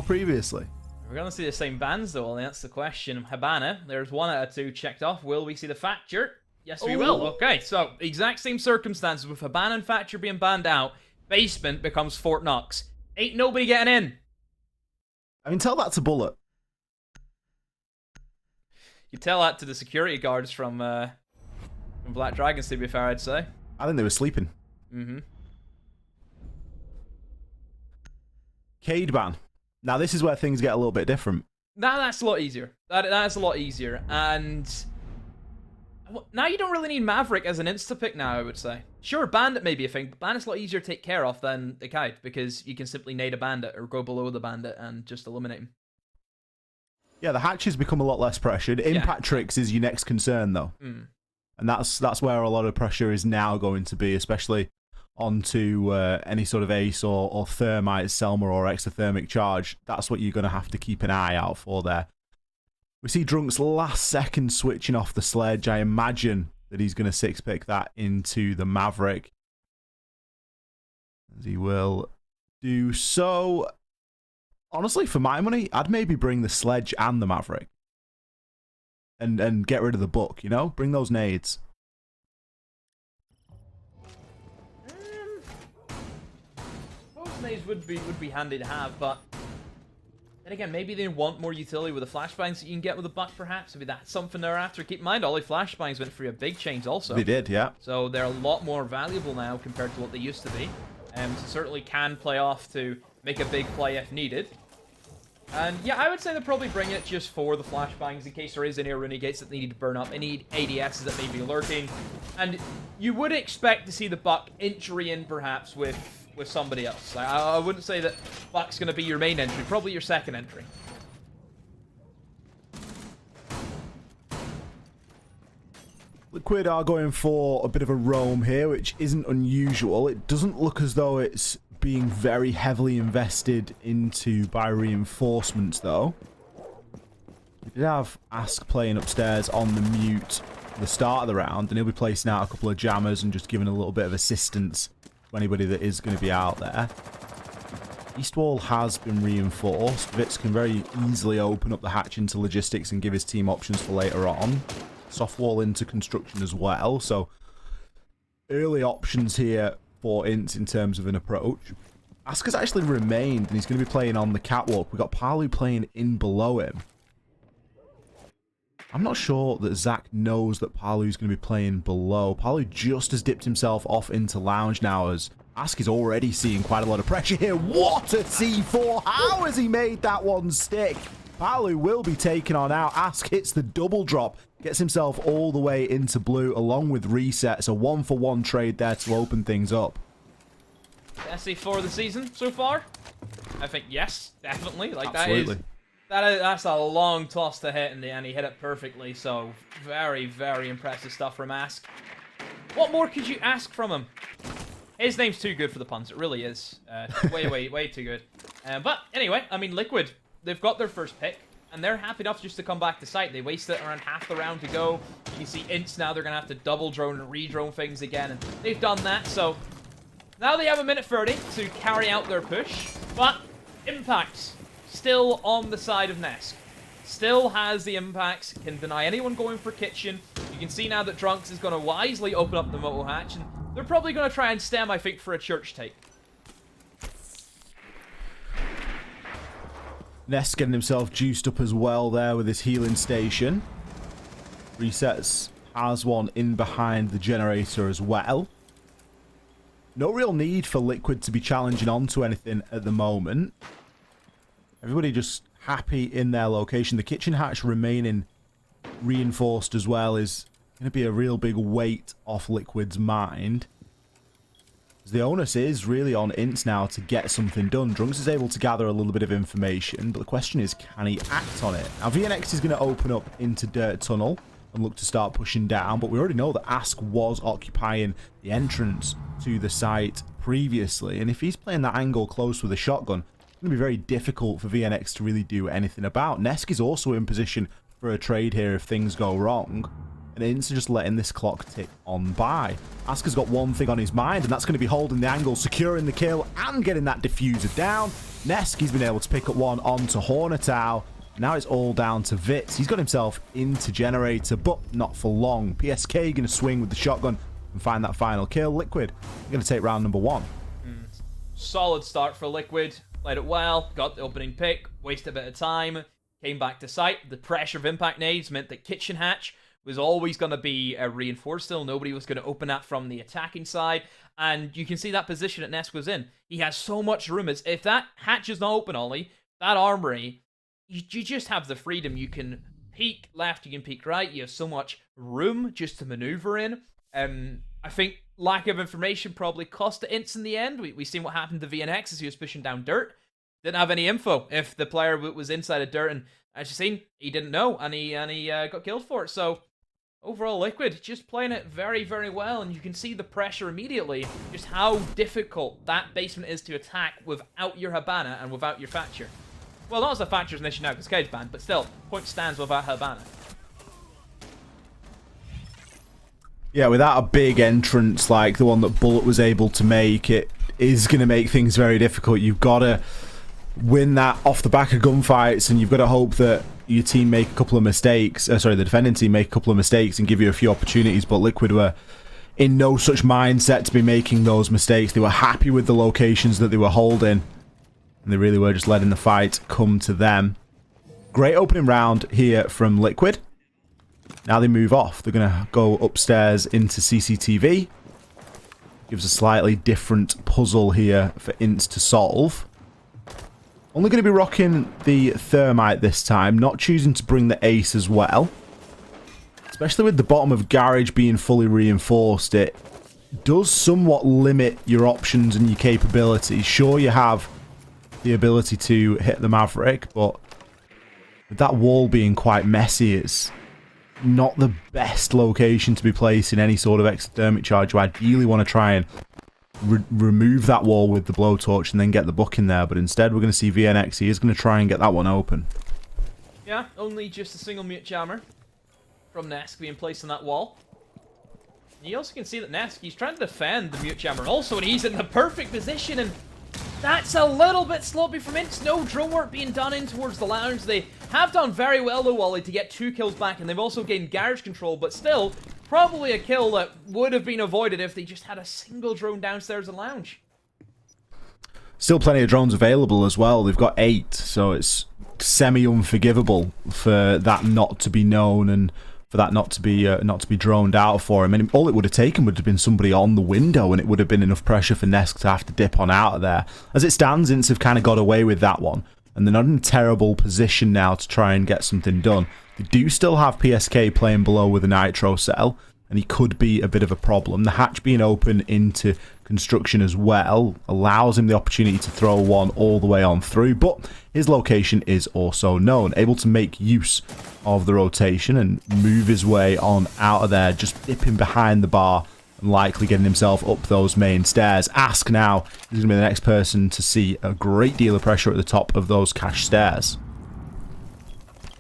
previously. We're going to see the same bands, though, and that's the question. Habana, there's 1 out of 2 checked off. Will we see the Thatcher? Yes, we will. Okay, so exact same circumstances with Habana and Thatcher being banned out. Basement becomes Fort Knox. Ain't nobody getting in. I mean, tell that to Bullet. You tell that to the security guards from Black Dragons, to be fair, I'd say. I think they were sleeping. Mm-hmm. Cade ban. Now, this is where things get a little bit different. That's a lot easier. That's a lot easier. And now you don't really need Maverick as an insta-pick now, I would say. Sure, Bandit may be a thing, but Bandit's a lot easier to take care of than the Kite, because you can simply nade a Bandit or go below the Bandit and just eliminate him. Yeah, the hatches become a lot less pressured. Impact Tricks is your next concern, though. Mm. And that's where a lot of pressure is now going to be, especially onto any sort of Ace or Thermite, Selma, or Exothermic Charge. That's what you're going to have to keep an eye out for there. We see Drunk's last second switching off the sledge. I imagine that he's going to 6-pick that into the Maverick. As he will do so. Honestly, for my money, I'd maybe bring the sledge and the Maverick. And get rid of the book, you know? Bring those nades. Those nades would be handy to have, but then again, maybe they want more utility with the flashbangs that you can get with a buck, perhaps. Maybe that's something they're after. Keep in mind, all the flashbangs went through a big change also. They did, yeah. So they're a lot more valuable now compared to what they used to be. So certainly can play off to make a big play if needed. And yeah, I would say they're probably bringing it just for the flashbangs in case there is any Renegates that they need to burn up, any ADSs that may be lurking. And you would expect to see the Buck entry in perhaps with somebody else. I wouldn't say that Buck's going to be your main entry, probably your second entry. Liquid are going for a bit of a roam here, which isn't unusual. It doesn't look as though it's being very heavily invested into by reinforcements, though. We did have Ask playing upstairs on the mute at the start of the round, and he'll be placing out a couple of jammers and just giving a little bit of assistance to anybody that is going to be out there. East wall has been reinforced. Vitz can very easily open up the hatch into logistics and give his team options for later on. Soft wall into construction as well, so early options here for INTZ in terms of an approach. Ask has actually remained, and he's going to be playing on the catwalk. We've got Palu playing in below him. I'm not sure that Zach knows that Palu's going to be playing below. Palu just has dipped himself off into lounge now, as Ask is already seeing quite a lot of pressure here. What a C4! How has he made that one stick? Palu will be taken on out. Ask hits the double drop, gets himself all the way into blue along with reset. So 1-for-1 trade there to open things up. Best C4 of the season so far? I think yes, definitely. Like Absolutely. That's a long toss to hit, and he hit it perfectly. So very, very impressive stuff from Ask. What more could you ask from him? His name's too good for the puns. It really is. Way too good. But anyway, I mean, Liquid, they've got their first pick, and they're happy enough just to come back to site. They wasted around half the round to go. You can see INTZ now, they're going to have to double drone and re-drone things again, and they've done that. So now they have a minute 30 to carry out their push, but Impact still on the side of Nesk. Still has the impacts, can deny anyone going for kitchen. You can see now that Drunks is going to wisely open up the moto hatch, and they're probably going to try and stem, I think, for a church take. Ness getting himself juiced up as well there with his healing station. Resets has one in behind the generator as well. No real need for Liquid to be challenging onto anything at the moment. Everybody just happy in their location. The kitchen hatch remaining reinforced as well is going to be a real big weight off Liquid's mind. The onus is really on INTZ now to get something done. Drunks is able to gather a little bit of information, but the question is, can he act on it? Now, VNX is going to open up into Dirt Tunnel and look to start pushing down, but we already know that Ask was occupying the entrance to the site previously, and if he's playing that angle close with a shotgun, it's going to be very difficult for VNX to really do anything about. Nesk is also in position for a trade here if things go wrong. And INTZ just letting this clock tick on by. Ask has got one thing on his mind, and that's going to be holding the angle, securing the kill, and getting that diffuser down. Nesk, he's been able to pick up one onto Hornetow. Now it's all down to Vitz. He's got himself into Generator, but not for long. PSK going to swing with the shotgun and find that final kill. Liquid going to take round number 1. Solid start for Liquid. Played it well, got the opening pick, wasted a bit of time, came back to site. The pressure of impact nades meant that Kitchen Hatch was always going to be reinforced still. Nobody was going to open that from the attacking side. And you can see that position that Nesk was in. He has so much room. If that hatch is not open, Ollie, that armory, you just have the freedom. You can peek left, you can peek right. You have so much room just to maneuver in. I think lack of information probably cost the INTZ in the end. We've seen what happened to VNX as he was pushing down dirt. Didn't have any info if the player was inside of dirt, and as you've seen, he didn't know, and he got killed for it. So overall, Liquid just playing it very, very well, and you can see the pressure immediately, just how difficult that basement is to attack without your Habana and without your Thatcher. Well, not as a Thatcher's an issue now because Cage banned, but still, point stands without Habana. Yeah, without a big entrance like the one that Bullet was able to make, it is going to make things very difficult. You've got to win that off the back of gunfights, and you've got to hope that your team make a couple of mistakes. The defending team make a couple of mistakes and give you a few opportunities, but Liquid were in no such mindset to be making those mistakes. They were happy with the locations that they were holding, and they really were just letting the fight come to them. Great opening round here from Liquid. Now they move off. They're going to go upstairs into CCTV. Gives a slightly different puzzle here for INTZ to solve. Only going to be rocking the Thermite this time. Not choosing to bring the Ace as well. Especially with the bottom of Garage being fully reinforced, it does somewhat limit your options and your capabilities. Sure, you have the ability to hit the Maverick, but with that wall being quite messy, it's not the best location to be placing any sort of exothermic charge. You ideally want to try and remove that wall with the blowtorch and then get the buck in there, but instead we're going to see VNX. He is going to try and get that one open. Yeah, only just a single mute jammer from Nesk being placed on that wall. You also can see that Nesk, he's trying to defend the mute jammer also, and he's in the perfect position, and that's a little bit sloppy from INTZ. No drone work being done in towards the lounge. They have done very well though, Wally, to get 2 kills back, and they've also gained garage control, but still, probably a kill that would have been avoided if they just had a single drone downstairs in the lounge. Still plenty of drones available as well. They've got 8, so it's semi-unforgivable for that not to be known and for that not to be droned out for him. And all it would have taken would have been somebody on the window, and it would have been enough pressure for Nesk to have to dip on out of there. As it stands, INTZ have kind of got away with that one, and they're not in a terrible position now to try and get something done. They do still have PSK playing below with a nitro cell, and he could be a bit of a problem. The hatch being open into construction as well allows him the opportunity to throw one all the way on through, but his location is also known. Able to make use of the rotation and move his way on out of there, just dipping behind the bar and likely getting himself up those main stairs. Ask now is going to be the next person to see a great deal of pressure at the top of those cash stairs.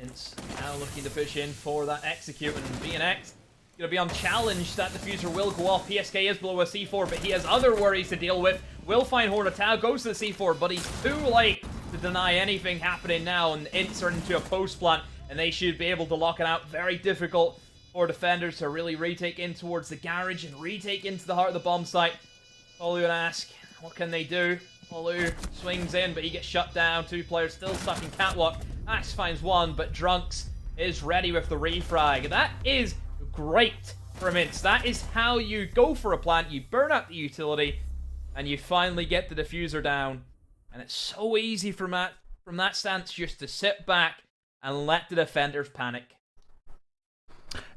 INTZ now looking to push in for that execute, and VNX going to be unchallenged. That diffuser will go off. PSK is below a C4, but he has other worries to deal with. Will find Hornetow, goes to the C4, but he's too late to deny anything happening now, and INTZ are into a post plant, and they should be able to lock it out. Very difficult for defenders to really retake in towards the garage and retake into the heart of the bomb site. Olu and Ask, what can they do? Olu swings in, but he gets shut down. 2 players still stuck in catwalk. Axe finds one, but Drunks is ready with the refrag. That is great from INTZ. That is how you go for a plant. You burn up the utility, and you finally get the diffuser down. And it's so easy from that stance just to sit back and let the defenders panic.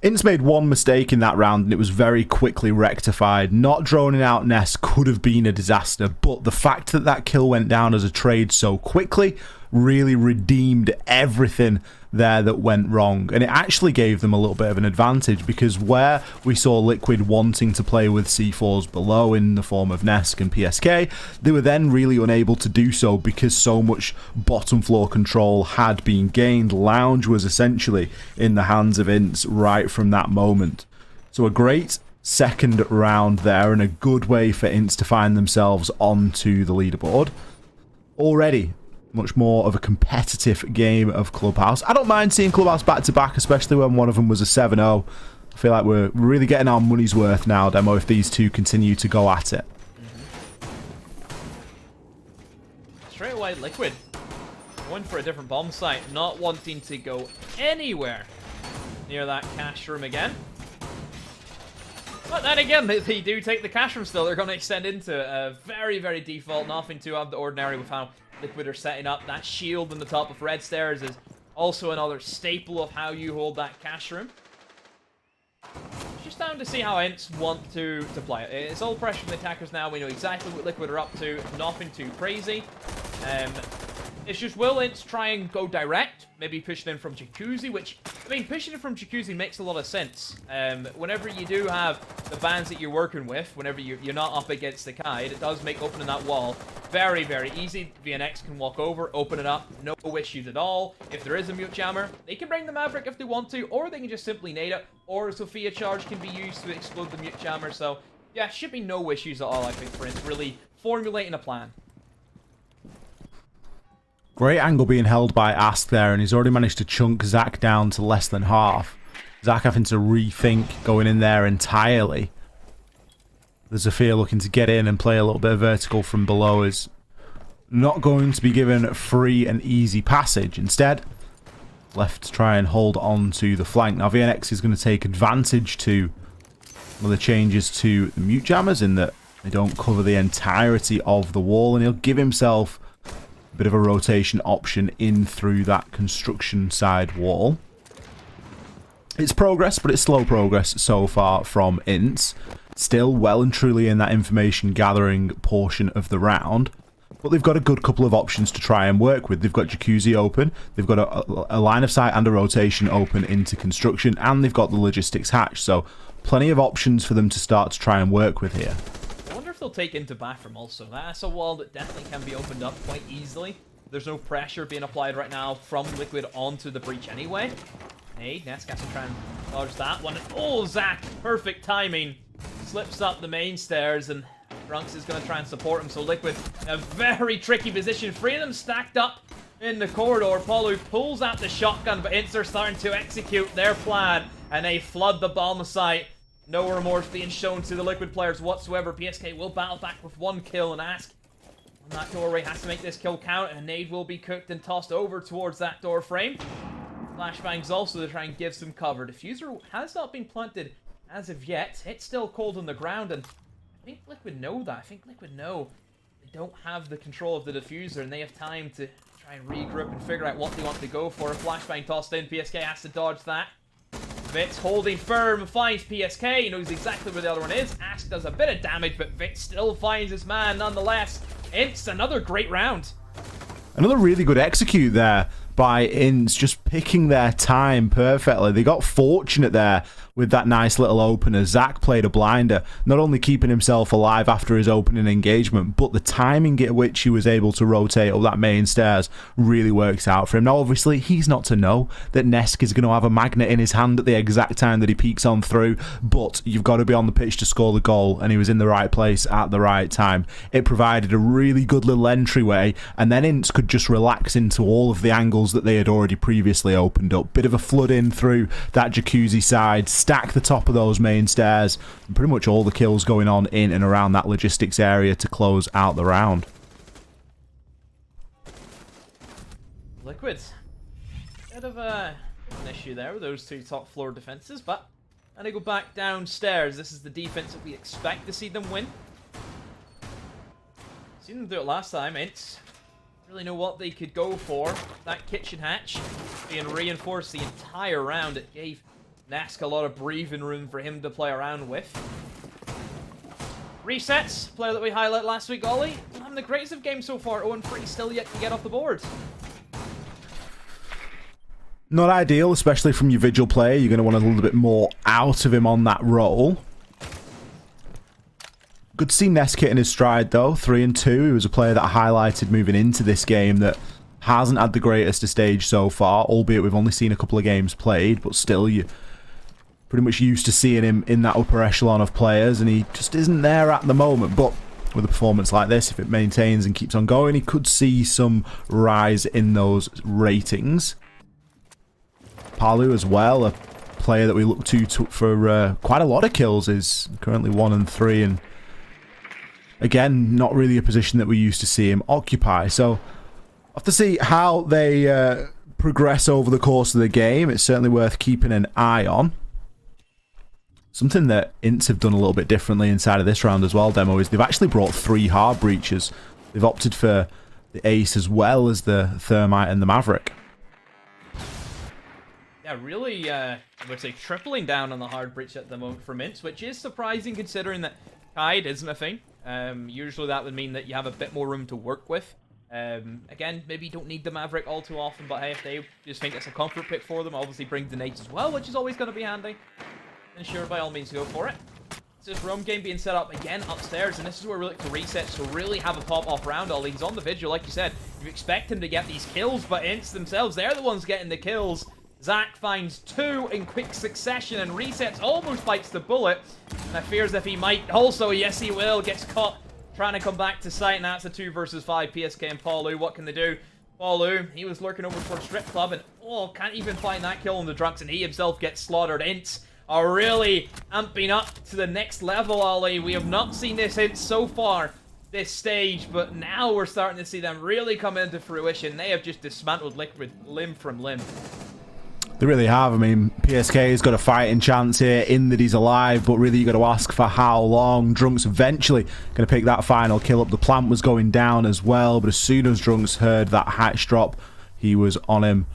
INTZ made one mistake in that round, and it was very quickly rectified. Not droning out Nest could have been a disaster, but the fact that that kill went down as a trade so quickly really redeemed everything there that went wrong, and it actually gave them a little bit of an advantage, because where we saw Liquid wanting to play with C4s below in the form of Nesk and PSK, they were then really unable to do so because so much bottom floor control had been gained. Lounge was essentially in the hands of INTZ right from that moment. So a great second round there, and a good way for INTZ to find themselves onto the leaderboard. Already Much more of a competitive game of Clubhouse. I don't mind seeing Clubhouse back-to-back, especially when one of them was a 7-0. I feel like we're really getting our money's worth now, Demo, if these two continue to go at it. Straight away, Liquid. Going for a different bomb site, not wanting to go anywhere near that cash room again. But then again, they do take the cash room still. They're going to extend into a very, very default, nothing too out of the ordinary with how Liquid are setting up. That shield on the top of red stairs is also another staple of how you hold that cash room. Just down to see how INTZ want to play it. It's all pressure from the attackers now. We know exactly what Liquid are up to. Nothing too crazy. It's just, will INTZ try and go direct? Maybe pushing in from Jacuzzi, which, I mean, pushing in from Jacuzzi makes a lot of sense. Whenever you do have the bands that you're working with, whenever you're not up against the kite, it does make opening that wall very, very easy. VNX can walk over, open it up, no issues at all. If there is a mute jammer, they can bring the Maverick if they want to, or they can just simply nade it, or a Sophia charge can be used to explode the mute jammer. So, yeah, should be no issues at all, I think, for INTZ really formulating a plan. Great angle being held by Ask there, and he's already managed to chunk Zach down to less than half. Zach having to rethink going in there entirely. The Zafir looking to get in and play a little bit of vertical from below is not going to be given free and easy passage. Instead, left to try and hold on to the flank. Now VNX is going to take advantage to one of the changes to the mute jammers in that they don't cover the entirety of the wall, and he'll give himself bit of a rotation option in through that construction side wall. It's progress, but it's slow progress so far from INTZ. Still well and truly in that information gathering portion of the round, but they've got a good couple of options to try and work with. They've got Jacuzzi open, they've got a line of sight and a rotation open into construction, and they've got the logistics hatch, so plenty of options for them to start to try and work with here. They'll take into bathroom also. That's a wall that definitely can be opened up quite easily. There's no pressure being applied right now from Liquid onto the breach anyway. Hey, Nesk has to try and dodge that one. Oh, Zach, perfect timing. Slips up the main stairs, and Drunks is going to try and support him. So Liquid in a very tricky position. Three of them stacked up in the corridor. Paulu pulls out the shotgun, but INTZ are starting to execute their plan, and they flood the bomb site. No remorse being shown to the Liquid players whatsoever. PSK will battle back with one kill, and Ask on that doorway has to make this kill count, and a nade will be cooked and tossed over towards that door frame. Flashbangs also to try and give some cover. Diffuser has not been planted as of yet. It's still cold on the ground, and I think Liquid know that. I think Liquid know they don't have the control of the diffuser, and they have time to try and regroup and figure out what they want to go for. A flashbang tossed in. PSK has to dodge that. Vitz holding firm, finds PSK, he knows exactly where the other one is. Ask does a bit of damage, but Vitz still finds his man nonetheless. It's another great round. Another really good execute there by INTZ, just picking their time perfectly. They got fortunate there with that nice little opener. Zach played a blinder, not only keeping himself alive after his opening engagement, but the timing at which he was able to rotate up that main stairs really works out for him. Now, obviously, he's not to know that Nesk is going to have a magnet in his hand at the exact time that he peeks on through, but you've got to be on the pitch to score the goal, and he was in the right place at the right time. It provided a really good little entryway, and then INTZ could just relax into all of the angles that they had already previously opened up. Bit of a flood in through that Jacuzzi side, stack the top of those main stairs, and pretty much all the kills going on in and around that logistics area to close out the round. Liquid. Bit of an issue there with those two top floor defenses, but and they go back downstairs. This is the defense that we expect to see them win. Seen them do it last time. INTZ really know what they could go for. That kitchen hatch being reinforced the entire round. It gave Nesk a lot of breathing room for him to play around with. Resets, player that we highlighted last week, Ollie. Having the greatest of games so far. 0-3 still yet to get off the board. Not ideal, especially from your Vigil player. You're going to want a little bit more out of him on that role. Good to see Nesk hitting his stride, though. 3-2. He was a player that I highlighted moving into this game that hasn't had the greatest of stage so far, albeit we've only seen a couple of games played, but still, you're pretty much used to seeing him in that upper echelon of players, and he just isn't there at the moment. But with a performance like this, if it maintains and keeps on going, he could see some rise in those ratings. Palu as well, a player that we look to for quite a lot of kills, is currently 1 and 3, and again, not really a position that we used to see him occupy. So, we'll have to see how they progress over the course of the game. It's certainly worth keeping an eye on. Something that INTZ have done a little bit differently inside of this round as well, Demo, is they've actually brought 3 hard breaches. They've opted for the Ace as well as the Thermite and the Maverick. Yeah, really, I would say tripling down on the hard breach at the moment for INTZ, which is surprising considering that Tide isn't a thing. Usually that would mean that you have a bit more room to work with. Again, maybe you don't need the Maverick all too often, but hey, if they just think it's a comfort pick for them, obviously bring the nades as well, which is always going to be handy. And sure, by all means, go for it. This is roam game being set up again upstairs, and this is where we look to reset to really have a pop-off round. Ollie, he's on the vigil, like you said. You expect him to get these kills, but INTZ themselves, they're the ones getting the kills. Zach finds 2 in quick succession, and resets almost bites the bullet. And I fear as if he might also, yes he will, gets caught trying to come back to sight, and that's a 2 versus 5. PSK and Paulu, what can they do? Paulu, he was lurking over towards Strip Club, and can't even find that kill on the Drunks, and he himself gets slaughtered. INTZ are really amping up to the next level, Ollie. We have not seen this INTZ so far this stage, but now we're starting to see them really come into fruition. They have just dismantled Liquid limb from limb. They really have. I mean, PSK's got a fighting chance here in that he's alive, but really you got to ask for how long. Drunks eventually going to pick that final kill up. The plant was going down as well, but as soon as Drunks heard that hatch drop, he was on him.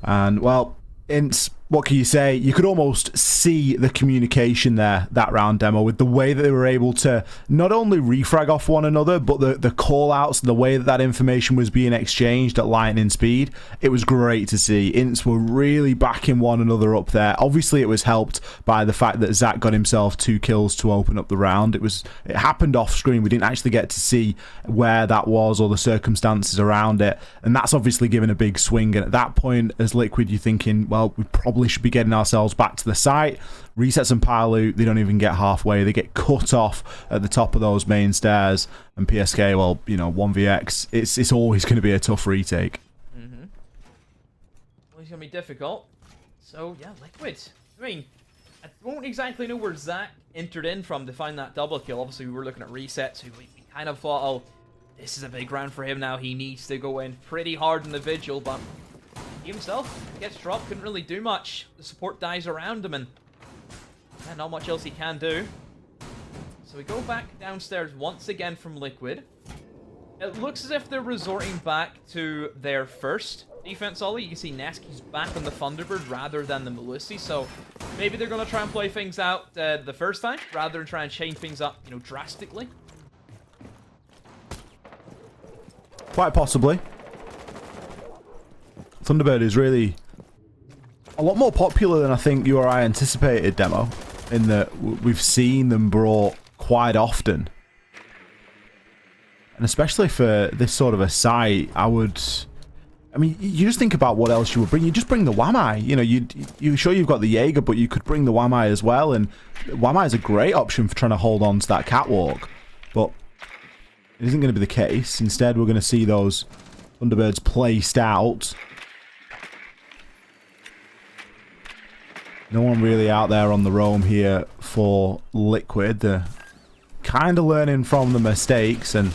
And, well, INTZ, what can you say? You could almost see the communication there, that round, Demo, with the way that they were able to not only refrag off one another, but the call-outs, the way that that information was being exchanged at lightning speed. It was great to see. INTZ were really backing one another up there. Obviously, it was helped by the fact that Zach got himself 2 kills to open up the round. It happened off-screen. We didn't actually get to see where that was or the circumstances around it, and that's obviously given a big swing. And at that point, as Liquid, you're thinking, well, we probably should be getting ourselves back to the site. Resets and Palu, they don't even get halfway. They get cut off at the top of those main stairs. And PSK, well, you know, 1vx, it's always going to be a tough retake. Well, it's going to be difficult. So, yeah, Liquid. I mean, I don't exactly know where Zach entered in from to find that double kill. Obviously, we were looking at resets. We kind of thought, oh, this is a big round for him now. He needs to go in pretty hard in the vigil, but he himself gets dropped, couldn't really do much. The support dies around him, and yeah, not much else he can do. So we go back downstairs once again from Liquid. It looks as if they're resorting back to their first defense, Ollie. You can see Neski's back on the Thunderbird rather than the Melusi, so maybe they're going to try and play things out the first time, rather than try and change things up, you know, drastically. Quite possibly. Thunderbird is really a lot more popular than I think you or I anticipated, Demo, in that we've seen them brought quite often. And especially for this sort of a site, I mean, you just think about what else you would bring. You just bring the Wamai. You know, you're sure you've got the Jaeger, but you could bring the Wamai as well. And Wamai is a great option for trying to hold on to that catwalk. But it isn't going to be the case. Instead, we're going to see those Thunderbirds placed out. No one really out there on the roam here for Liquid. They're kind of learning from the mistakes, and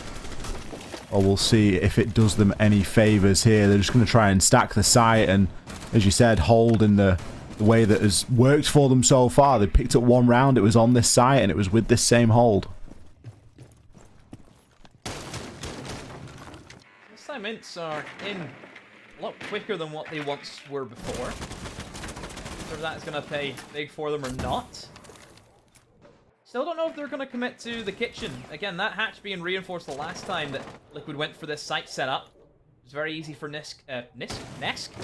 we'll see if it does them any favors here. They're just going to try and stack the site and, as you said, hold in the way that has worked for them so far. They picked up one round, it was on this site, and it was with this same hold. This time INTZ are in a lot quicker than what they once were before. Whether that's going to pay big for them or not. Still don't know if they're going to commit to the kitchen. Again, that hatch being reinforced the last time that Liquid went for this site setup. It was very easy for Nesk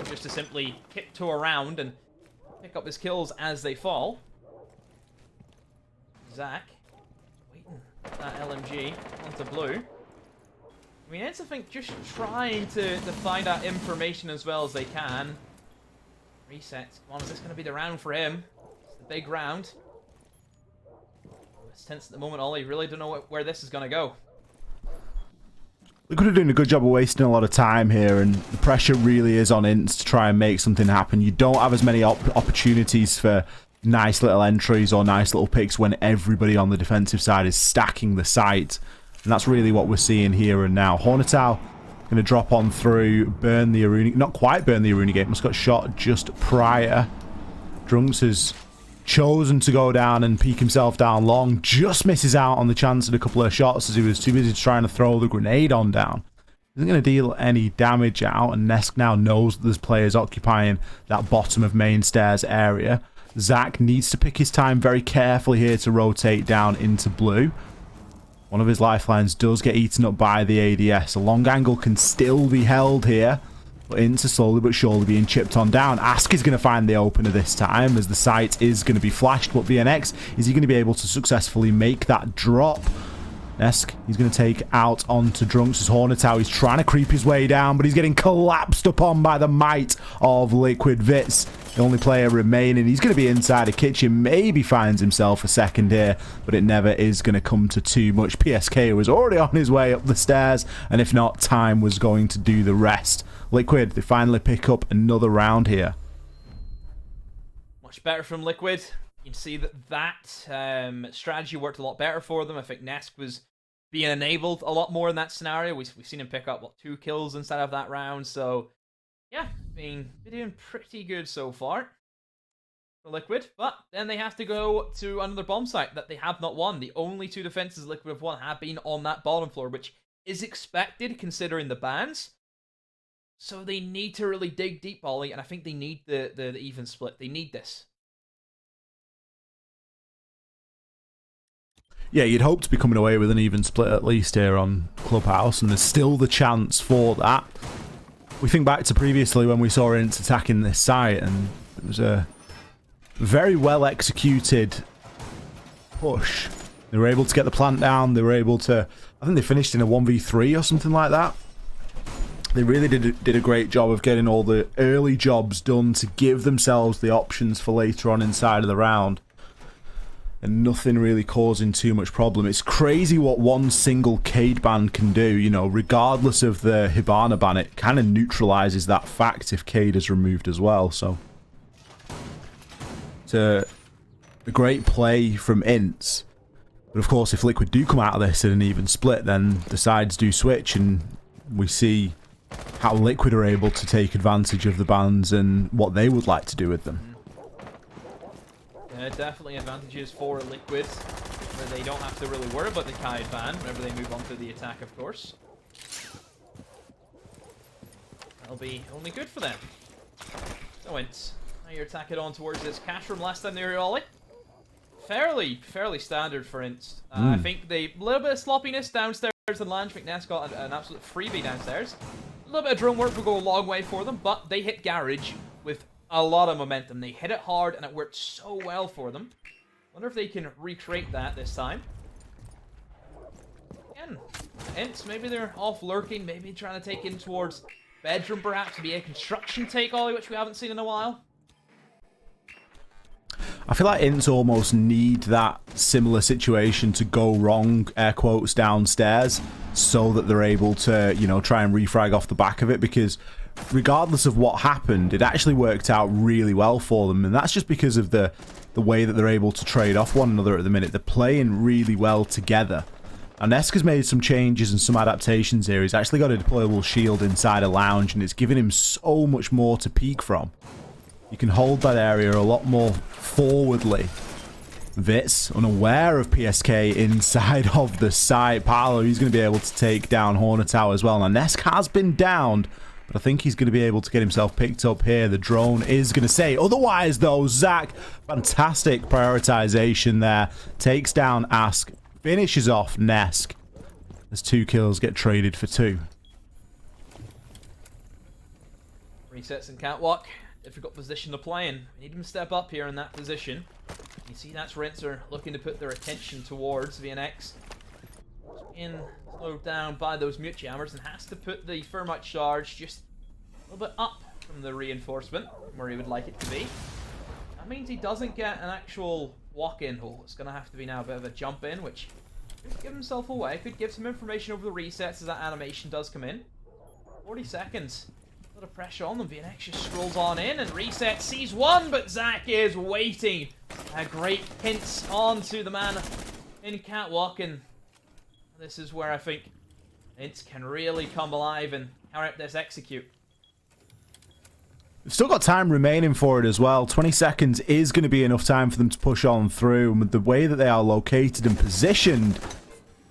just to simply tiptoe around and pick up his kills as they fall. Zach, waiting that LMG onto blue. I mean, it's, I think, just trying to find out information as well as they can. Reset. Come on, is this going to be the round for him? It's the big round. It's tense at the moment, Ollie. Really don't know where this is going to go. Liquid are doing a good job of wasting a lot of time here, and the pressure really is on INTZ to try and make something happen. You don't have as many opportunities for nice little entries or nice little picks when everybody on the defensive side is stacking the site. And that's really what we're seeing here and now. Hornetow going to drop on through, burn the Aruna. Not quite burn the Aruna gate. Must got shot just prior. Drunks has chosen to go down and peek himself down long. Just misses out on the chance at a couple of shots as he was too busy trying to throw the grenade on down. Isn't going to deal any damage out, and Nesk now knows that there's players occupying that bottom of main stairs area. Zach needs to pick his time very carefully here to rotate down into blue. One of his lifelines does get eaten up by the ADS. A long angle can still be held here, but INTZ slowly but surely being chipped on down. Ask is going to find the opener this time as the site is going to be flashed, but VNX, is he going to be able to successfully make that drop? Nesk, he's going to take out onto Drunks as Hornetow. He's trying to creep his way down, but he's getting collapsed upon by the might of Liquid Vits. The only player remaining. He's going to be inside a kitchen. Maybe finds himself a second here, but it never is going to come to too much. PSK was already on his way up the stairs, and if not, time was going to do the rest. Liquid, they finally pick up another round here. Much better from Liquid. You can see that strategy worked a lot better for them. I think Nesk was being enabled a lot more in that scenario. We've seen him pick up, what, 2 kills instead of that round. So, yeah, been doing pretty good so far for Liquid. But then they have to go to another bomb site that they have not won. The only 2 defenses Liquid have won have been on that bottom floor, which is expected considering the bans. So they need to really dig deep, Ollie, and I think they need the even split. They need this. Yeah, you'd hope to be coming away with an even split at least here on Clubhouse, and there's still the chance for that. We think back to previously when we saw INTZ attacking this site, and it was a very well executed push. They were able to get the plant down, they were able to, I think they finished in a 1v3 or something like that. They really did a great job of getting all the early jobs done to give themselves the options for later on inside of the round. And nothing really causing too much problem. It's crazy what one single Cade ban can do, you know, regardless of the Hibana ban. It kind of neutralizes that fact if Cade is removed as well, so. It's a great play from INTZ. But of course, if Liquid do come out of this in an even split, then the sides do switch, and we see how Liquid are able to take advantage of the bans and what they would like to do with them. Definitely advantages for Liquid, where they don't have to really worry about the Kaid ban whenever they move on to the attack, of course. That'll be only good for them. So INTZ, now you're attacking on towards this cash room. Last time they were Ollie. Fairly standard for INTZ. I think a little bit of sloppiness downstairs and Lange. McNess got an absolute freebie downstairs. A little bit of drone work will go a long way for them, but they hit Garage with a lot of momentum. They hit it hard, and it worked so well for them. Wonder if they can recreate that this time. Again, INTZ, maybe they're off lurking, maybe trying to take in towards bedroom, perhaps, be a construction take, Ollie, which we haven't seen in a while. I feel like INTZ almost need that similar situation to go wrong, air quotes, downstairs, so that they're able to, you know, try and refrag off the back of it, because regardless of what happened, it actually worked out really well for them, and that's just because of the way that they're able to trade off one another at the minute. They're playing really well together. And Nesk has made some changes and some adaptations here. He's actually got a deployable shield inside a lounge, and it's given him so much more to peek from. You can hold that area a lot more forwardly. Vits, unaware of PSK inside of the site. Paolo, he's going to be able to take down Hornetow as well. Now, Nesk has been downed, but I think he's going to be able to get himself picked up here. The drone is going to say otherwise, though. Zach, fantastic prioritization there. Takes down Ask, finishes off Nesk. There's 2 kills, get traded for 2. Resets and catwalk. Difficult position to play in. We need him to step up here in that position. You see that's Rinser looking to put their attention towards VNX. In slowed down by those mute jammers and has to put the thermite charge just a little bit up from the reinforcement where he would like it to be. That means he doesn't get an actual walk-in hole. It's going to have to be now a bit of a jump in, which could give himself away. Could give some information over the resets as that animation does come in. 40 seconds. A lot of pressure on them. VNX just scrolls on in and Reset sees one, but Zach is waiting. A great hint onto the man in Catwalk, and this is where I think INTZ can really come alive and carry out this execute. They've still got time remaining for it as well. 20 seconds is going to be enough time for them to push on through. And with the way that they are located and positioned,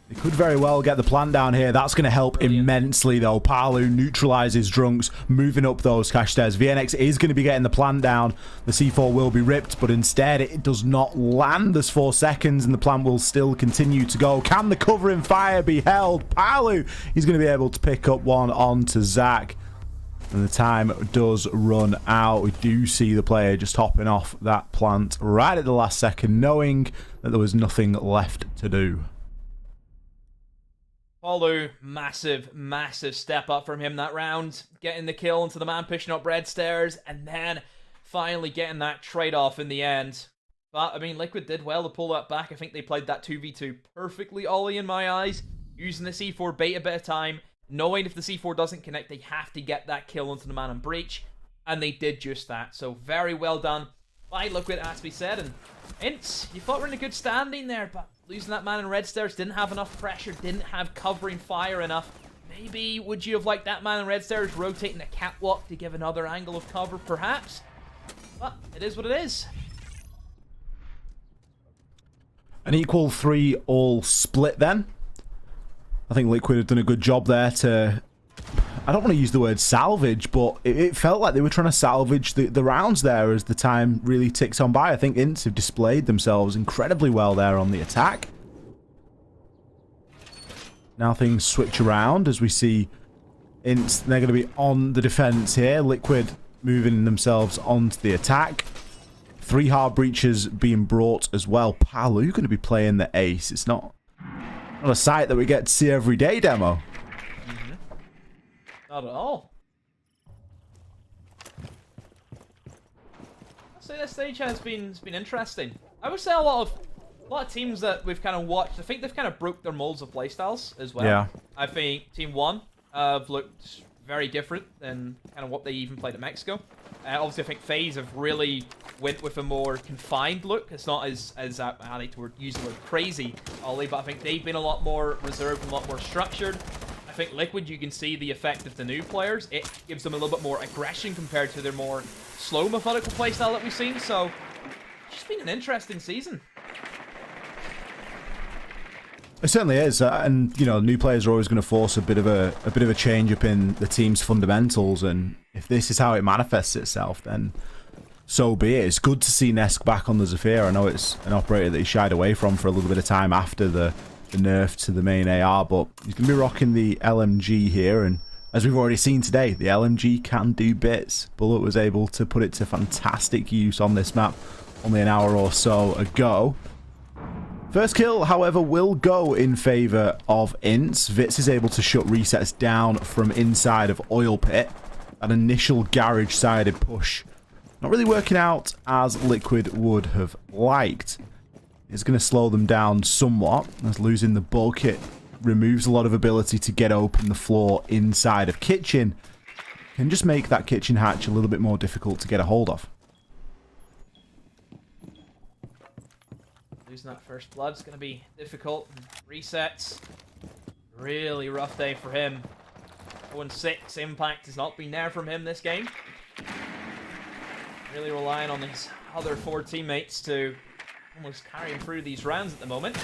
they could very well get the plant down here. That's going to help immensely, though. Palu neutralizes Drunks, moving up those cash stairs. VNX is going to be getting the plant down. The C4 will be ripped, but instead it does not land. There's 4 seconds, and the plant will still continue to go. Can the covering fire be held? Palu, he's going to be able to pick up one onto Zach. And the time does run out. We do see the player just hopping off that plant right at the last second, knowing that there was nothing left to do. Palu, massive, massive step up from him that round. Getting the kill into the man pushing up red stairs, and then finally getting that trade-off in the end. But, I mean, Liquid did well to pull that back. I think they played that 2v2 perfectly, Ollie, in my eyes. Using the C4 bait a bit of time. Knowing if the C4 doesn't connect, they have to get that kill onto the man in breach. And they did just that. So, very well done by Liquid, as we said. And INTZ, you thought we're in a good standing there, but losing that man in red stairs, didn't have enough pressure, didn't have covering fire enough. Maybe would you have liked that man in red stairs rotating the catwalk to give another angle of cover, perhaps? But it is what it is. An equal 3-all split then. I think Liquid have done a good job there to... I don't want to use the word salvage, but it felt like they were trying to salvage the rounds there as the time really ticks on by. I think INTZ have displayed themselves incredibly well there on the attack. Now things switch around as we see INTZ, they're going to be on the defense here. Liquid moving themselves onto the attack. 3 hard breaches being brought as well. Palu going to be playing the ace. It's not a sight that we get to see every day, Demo. Not at all. I'd say this stage has been interesting. I would say a lot of teams that we've kind of watched, I think they've kind of broke their molds of playstyles as well. Yeah. I think Team 1 have looked very different than kind of what they even played at Mexico. Obviously, I think FaZe have really went with a more confined look. It's not as I like to use the word crazy, Ollie, but I think they've been a lot more reserved and a lot more structured. I think Liquid, you can see the effect of the new players. It gives them a little bit more aggression compared to their more slow, methodical playstyle that we've seen. So, it's just been an interesting season. It certainly is, and you know, new players are always going to force a bit of a change up in the team's fundamentals, and if this is how it manifests itself, then so be it. It's good to see Nesk back on the Zephyr. I know it's an operator that he shied away from for a little bit of time after the nerf to the main AR, but he's going to be rocking the LMG here, and as we've already seen today, the LMG can do bits. Bullet was able to put it to fantastic use on this map only an hour or so ago. First kill, however, will go in favour of INTZ. Vitz is able to shut resets down from inside of Oil Pit. That initial garage-sided push not really working out as Liquid would have liked. It's going to slow them down somewhat, as losing the bulk kit removes a lot of ability to get open the floor inside of kitchen. Can just make that kitchen hatch a little bit more difficult to get a hold of. Losing that first blood's going to be difficult. Resets. Really rough day for him. 0-6. Impact has not been there from him this game. Really relying on his other 4 teammates to almost carry him through these rounds at the moment.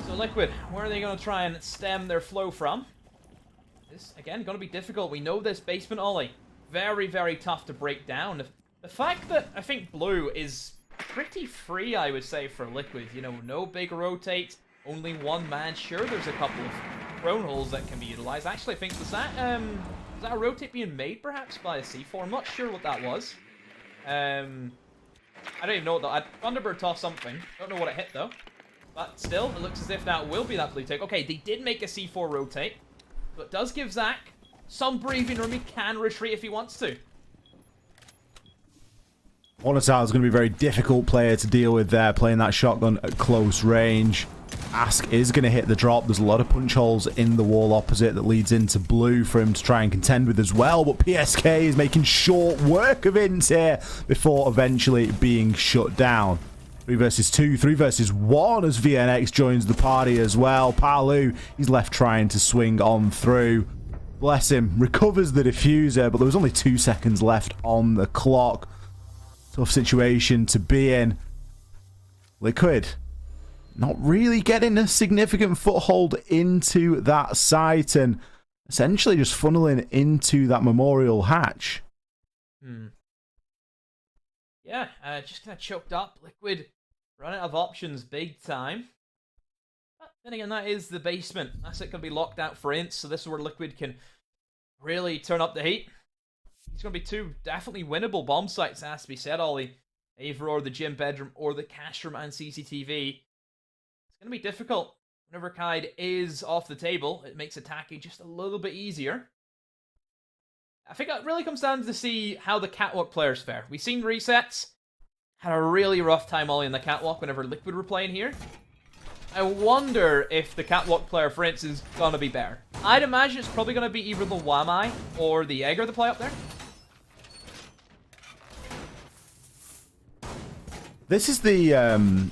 So Liquid, where are they going to try and stem their flow from? This, again, going to be difficult. We know this basement, Ollie. Very, very tough to break down. The fact that I think Blue is pretty free, I would say, for Liquid. You know, no big rotates, only one man. Sure, there's a couple of prone holes that can be utilized. Actually, I think, was that a rotate being made, perhaps, by a C4? I'm not sure what that was. I don't even know, though. Thunderbird tossed something. Don't know what it hit, though. But still, it looks as if that will be that blue take. Okay, they did make a C4 rotate, but does give Zach some breathing room. He can retreat if he wants to. Hornetower is going to be a very difficult player to deal with there, playing that shotgun at close range. Ask is going to hit the drop. There's a lot of punch holes in the wall opposite that leads into blue for him to try and contend with as well. But PSK is making short work of INTZ here before eventually being shut down. 3 versus 2, 3 versus 1 as VNX joins the party as well. Palu, he's left trying to swing on through. Bless him. Recovers the diffuser, but there was only 2 seconds left on the clock. Tough situation to be in. Liquid not really getting a significant foothold into that site and essentially just funneling into that memorial hatch. Yeah, just kind of choked up. Liquid run out of options big time. But then again, that is the basement. That's it, going to be locked out for INTZ, so this is where Liquid can really turn up the heat. It's going to be 2 definitely winnable bomb sites, has to be said, Ollie. Either or the gym bedroom or the cash room and CCTV. It's going to be difficult. Whenever Kaid is off the table, it makes attacking just a little bit easier. I think it really comes down to see how the catwalk players fare. We've seen resets. Had a really rough time Ollie in the catwalk whenever Liquid were playing here. I wonder if the catwalk player for INTZ is going to be better. I'd imagine it's probably going to be either the Wamai or the Jaeger to play up there. This is the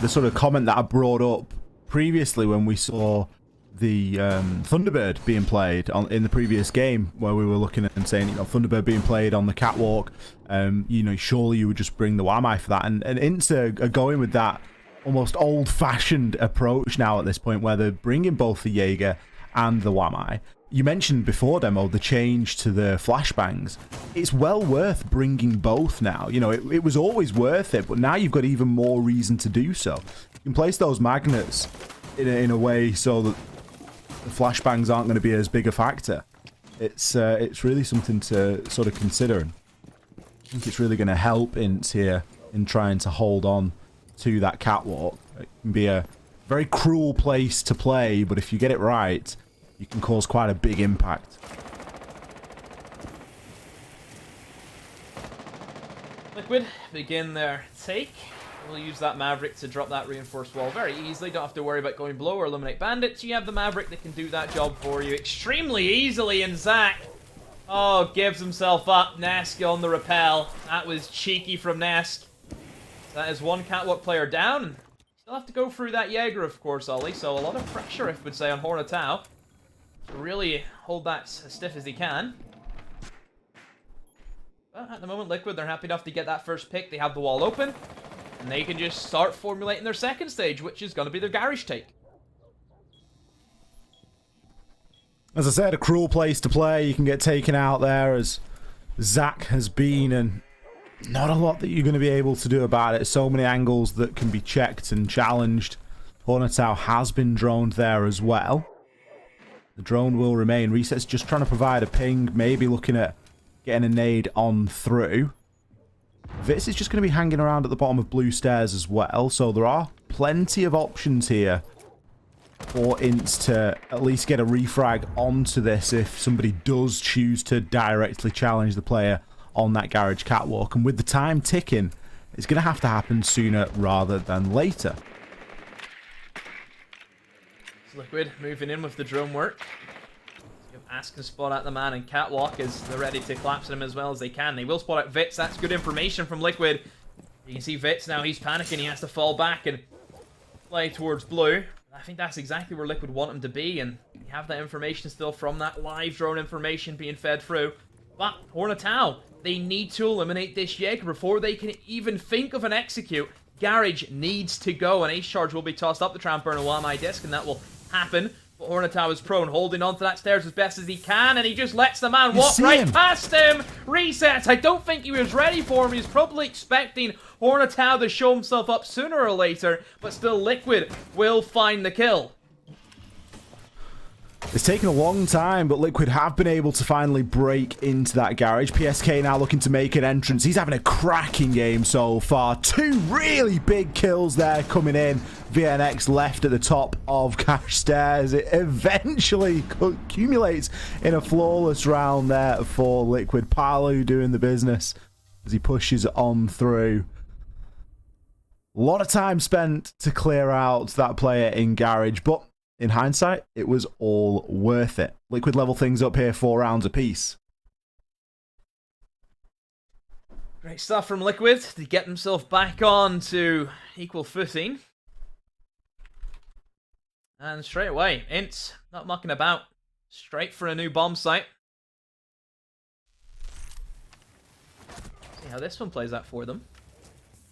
sort of comment that I brought up previously when we saw the Thunderbird being played in the previous game, where we were looking at and saying, you know, Thunderbird being played on the catwalk, you know, surely you would just bring the Wamai for that. And INTZ are going with that almost old-fashioned approach now at this point, where they're bringing both the Jaeger and the Wamai. You mentioned before, Demo, the change to the flashbangs. It's well worth bringing both now. You know, it was always worth it, but now you've got even more reason to do so. You can place those magnets in a way so that the flashbangs aren't going to be as big a factor. It's really something to sort of consider. And I think it's really going to help INTZ here in trying to hold on to that catwalk. It can be a very cruel place to play, but if you get it right, you can cause quite a big impact. Liquid begin their take. We'll use that Maverick to drop that reinforced wall very easily. Don't have to worry about going below or eliminate bandits. You have the Maverick that can do that job for you extremely easily. And Zach, oh, gives himself up. Nesk on the repel. That was cheeky from Nesk. That is 1 catwalk player down. Still have to go through that Jaeger, of course, Ollie. So a lot of pressure, if we'd say, on Hornetower. Really hold that as stiff as he can. But at the moment, Liquid, they're happy enough to get that first pick. They have the wall open. And they can just start formulating their second stage, which is going to be their garage take. As I said, a cruel place to play. You can get taken out there, as Zach has been, and not a lot that you're going to be able to do about it. So many angles that can be checked and challenged. Hornetower has been droned there as well. The drone will remain. Reset's just trying to provide a ping, maybe looking at getting a nade on through. This is just going to be hanging around at the bottom of blue stairs as well, so there are plenty of options here for INTZ to at least get a refrag onto this if somebody does choose to directly challenge the player on that garage catwalk. And with the time ticking, it's going to have to happen sooner rather than later. Liquid moving in with the drone work. Ask can spot out the man in catwalk as they're ready to collapse him as well as they can. They will spot out Vitz. That's good information from Liquid. You can see Vitz now. He's panicking. He has to fall back and play towards blue. I think that's exactly where Liquid want him to be, and you have that information still from that live drone information being fed through. But Hornetower, they need to eliminate this Jaeger before they can even think of an execute. Garage needs to go. An ace charge will be tossed up the Tramper and a Wamai disc, and that will happen. But Hornetower is prone, holding onto that stairs as best as he can, and he just lets the man walk right past him. Resets. I don't think he was ready for him. He was probably expecting Hornetower to show himself up sooner or later, but still Liquid will find the kill. It's taken a long time, but Liquid have been able to finally break into that garage. PSK now looking to make an entrance. He's having a cracking game so far. 2 really big kills there coming in. VNX left at the top of cash stairs. It eventually accumulates in a flawless round there for Liquid. Palu doing the business. as he pushes on through. A lot of time spent to clear out that player in garage, but in hindsight, it was all worth it. Liquid level things up here, 4 rounds apiece. Great stuff from Liquid to get himself back on to equal footing. And straight away, INTZ, not mucking about. Straight for a new bomb site. See how this one plays out for them.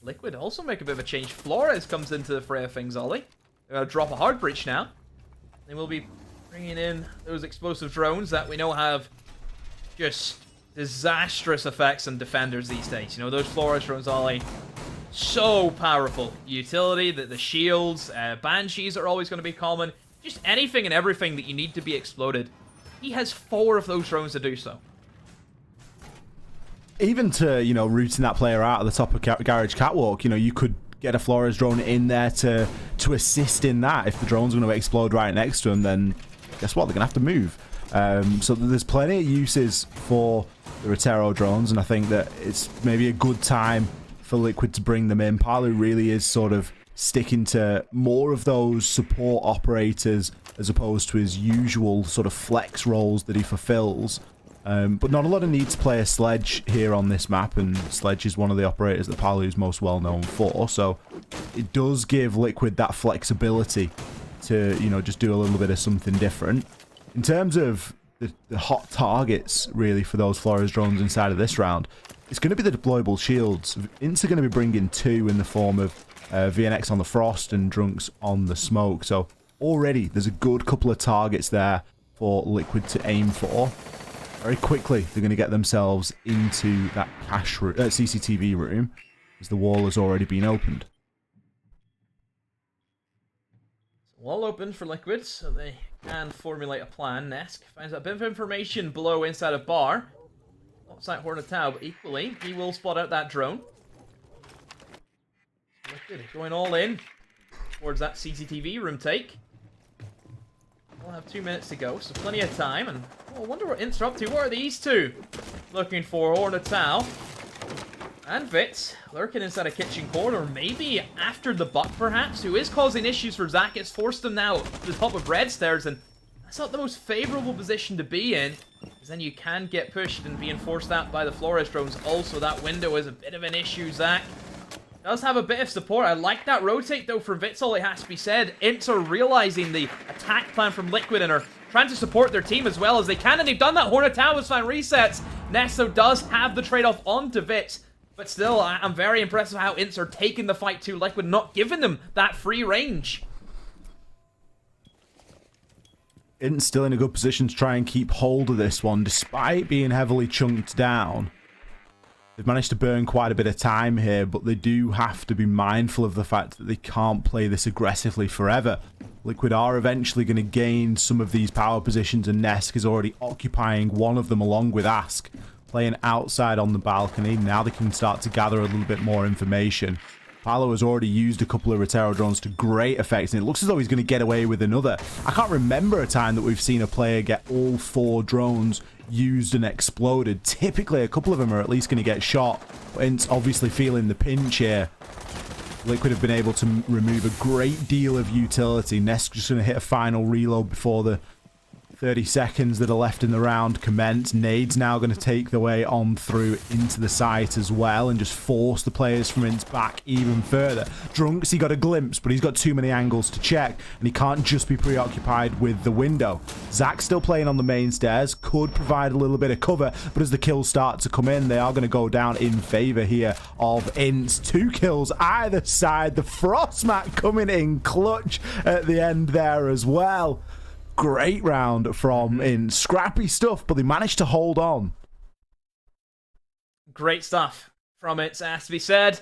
Liquid also make a bit of a change. Flores comes into the fray of things, Ollie. They're going to drop a hard breach now. They will be bringing in those explosive drones that we know have just disastrous effects on defenders these days. You know, those Flores drones, Ollie, so powerful. Utility, the shields, banshees are always going to be common. Just anything and everything that you need to be exploded. He has 4 of those drones to do so. Even to, you know, rooting that player out at the top of Garage Catwalk, you know, you could get a Flores drone in there to assist in that. If the drone's going to explode right next to him, then guess what? They're going to have to move. So there's plenty of uses for the Rotero drones, and I think that it's maybe a good time for Liquid to bring them in. Palu really is sort of sticking to more of those support operators as opposed to his usual sort of flex roles that he fulfills. But not a lot of need to play a Sledge here on this map, and Sledge is one of the operators that Palu is most well known for, so it does give Liquid that flexibility to, you know, just do a little bit of something different. In terms of the hot targets, really, for those Flores drones inside of this round, it's going to be the deployable shields. INTZ are going to be bringing 2 in the form of VNX on the Frost and Drunks on the Smoke, so already there's a good couple of targets there for Liquid to aim for. Very quickly, they're going to get themselves into that cache room, CCTV room, as the wall has already been opened. Wall open for Liquid, so they can formulate a plan. Nesk finds out a bit of information below inside of bar. Outside Hornet Tau, but equally, he will spot out that drone. Liquid going all in towards that CCTV room take. We'll have 2 minutes to go, so plenty of time, and I wonder what INTZ are up to. What are these two looking for? Hornet Tau and Vitz lurking inside a kitchen corner, maybe after the Buck perhaps, who is causing issues for Zach. It's forced him now to the top of red stairs, and that's not the most favorable position to be in, because then you can get pushed and being forced out by the Flores drones. Also, that window is a bit of an issue. Zach does have a bit of support. I like that rotate, though, for Vitzel, it has to be said. INTZ are realizing the attack plan from Liquid and are trying to support their team as well as they can, and they've done that. Hornet Tau was fine resets. Nesto does have the trade-off onto Vitz, but still, I'm very impressed with how INTZ are taking the fight to Liquid, not giving them that free range. INTZ still in a good position to try and keep hold of this one, despite being heavily chunked down. They've managed to burn quite a bit of time here, but they do have to be mindful of the fact that they can't play this aggressively forever. Liquid are eventually going to gain some of these power positions, and Nesk is already occupying one of them along with Ask, playing outside on the balcony. Now they can start to gather a little bit more information. Paolo has already used a couple of Rotero drones to great effect, and it looks as though he's going to get away with another. I can't remember a time that we've seen a player get all 4 drones used and exploded. Typically, a couple of them are at least going to get shot. It's obviously feeling the pinch here. Liquid have been able to remove a great deal of utility. Nesk just going to hit a final reload before the 30 seconds that are left in the round commence. Nade's now going to take the way on through into the site as well and just force the players from INTZ back even further. Drunks, he got a glimpse, but he's got too many angles to check, and he can't just be preoccupied with the window. Zach's still playing on the main stairs, could provide a little bit of cover, but as the kills start to come in, they are going to go down in favor here of INTZ. 2 kills either side. The Frostmat coming in clutch at the end there as well. Great round from INTZ. Scrappy stuff, but they managed to hold on. Great stuff from it, has to be said.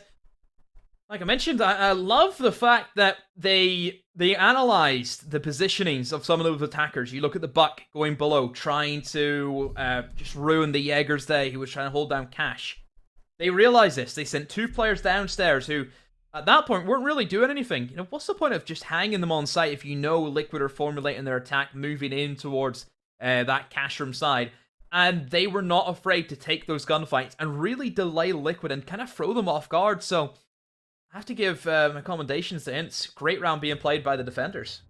Like I mentioned, I love the fact that they analysed the positionings of some of those attackers. You look at the Buck going below, trying to just ruin the Jaeger's day, who was trying to hold down Cash. They realised this. They sent 2 players downstairs who, at that point, weren't really doing anything. You know, what's the point of just hanging them on site if you know Liquid are formulating their attack, moving in towards that cash room side? And they were not afraid to take those gunfights and really delay Liquid and kind of throw them off guard. So I have to give my commendations to INTZ. Great round being played by the defenders.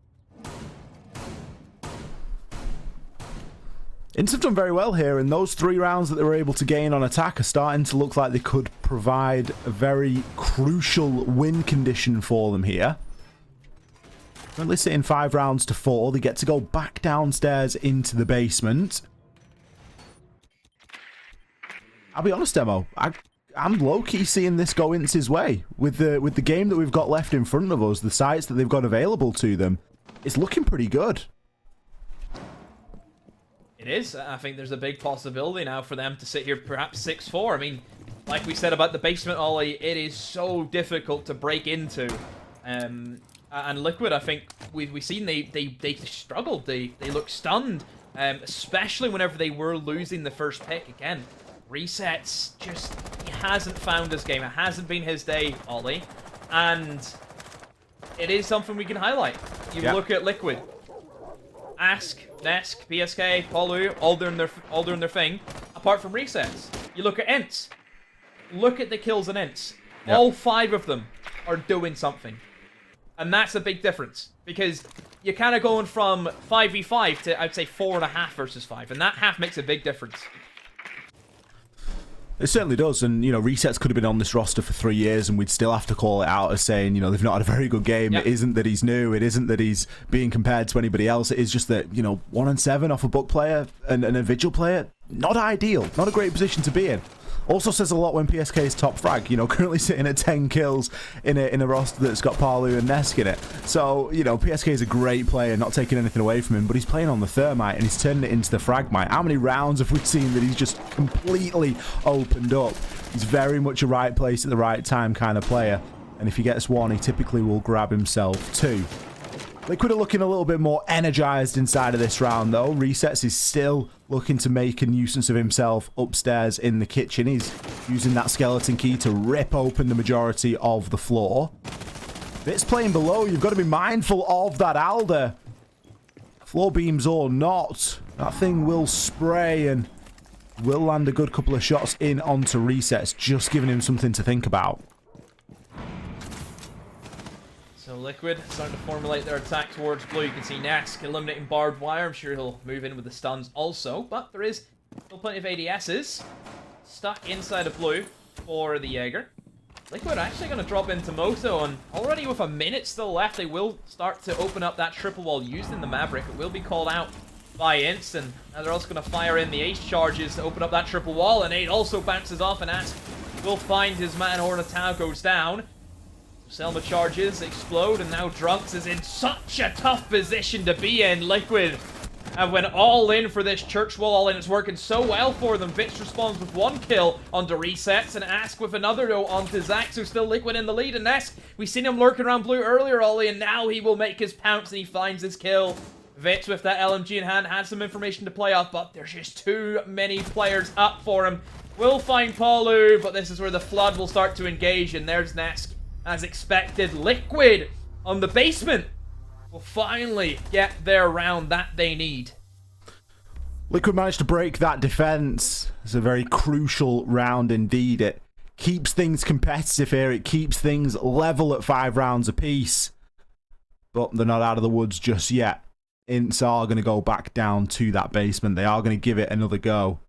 INTZ have done very well here, and those 3 rounds that they were able to gain on attack are starting to look like they could provide a very crucial win condition for them here. Currently sitting 5 rounds to 4. They get to go back downstairs into the basement. I'll be honest, Demo. I'm low-key seeing this go INTZ's way. With the game that we've got left in front of us, the sites that they've got available to them, it's looking pretty good. It is. I think there's a big possibility now for them to sit here perhaps 6-4. I mean, like we said about the basement, Ollie, it is so difficult to break into. And Liquid, I think we've seen they struggled. They look stunned, especially whenever they were losing the first pick. Again, Resets just, he hasn't found his game. It hasn't been his day, Ollie. And it is something we can highlight. You look at Liquid. Ask, Nesk, PSK, Polu, all doing their thing, apart from Resets. You look at INTZ. Look at the kills in INTZ. Yep. All 5 of them are doing something. And that's a big difference. Because you're kind of going from 5v5 to, I'd say, 4.5 versus 5. And that half makes a big difference. It certainly does, and, Resets could have been on this roster for 3 years, and we'd still have to call it out as saying, they've not had a very good game. Yep. It isn't that he's new. It isn't that he's being compared to anybody else. It is just that, 1-7 off a book player and a vigil player, not ideal. Not a great position to be in. Also says a lot when PSK's top frag, currently sitting at 10 kills in a roster that's got Palu and Nesk in it. So, PSK is a great player, not taking anything away from him, but he's playing on the Thermite and he's turning it into the Fragmite. How many rounds have we seen that he's just completely opened up? He's very much a right place at the right time kind of player. And if he gets 1, he typically will grab himself 2. Liquid are looking a little bit more energized inside of this round, though. Resets is still looking to make a nuisance of himself upstairs in the kitchen. He's using that skeleton key to rip open the majority of the floor. Bits playing below. You've got to be mindful of that Alder. Floor beams or not, that thing will spray and will land a good couple of shots in onto Resets, just giving him something to think about. So Liquid starting to formulate their attack towards blue. You can see Nesk eliminating barbed wire. I'm sure he'll move in with the stuns also. But there is still plenty of ADSs stuck inside of blue for the Jaeger. Liquid actually going to drop into Moto, and already with a minute still left, they will start to open up that triple wall using the Maverick. It will be called out by INTZ, and now they're also going to fire in the Ace charges to open up that triple wall, and 8 also bounces off, and Ask will find his man. Hornatow goes down. Selma charges, explode, and now Drunks is in such a tough position to be in. Liquid have went all in for this church wall, and it's working so well for them. Vix responds with 1 kill onto Resets, and Ask with another though onto Zax, who's still Liquid in the lead. And Nesk, we've seen him lurking around blue earlier, Ollie, and now he will make his pounce, and he finds his kill. Vix with that LMG in hand had some information to play off, but there's just too many players up for him. Will find Palu, but this is where the flood will start to engage, and there's Nesk. As expected, Liquid on the basement will finally get their round that they need. Liquid managed to break that defense. It's a very crucial round indeed. It keeps things competitive here. It keeps things level at 5 rounds apiece. But they're not out of the woods just yet. INTZ are going to go back down to that basement. They are going to give it another go.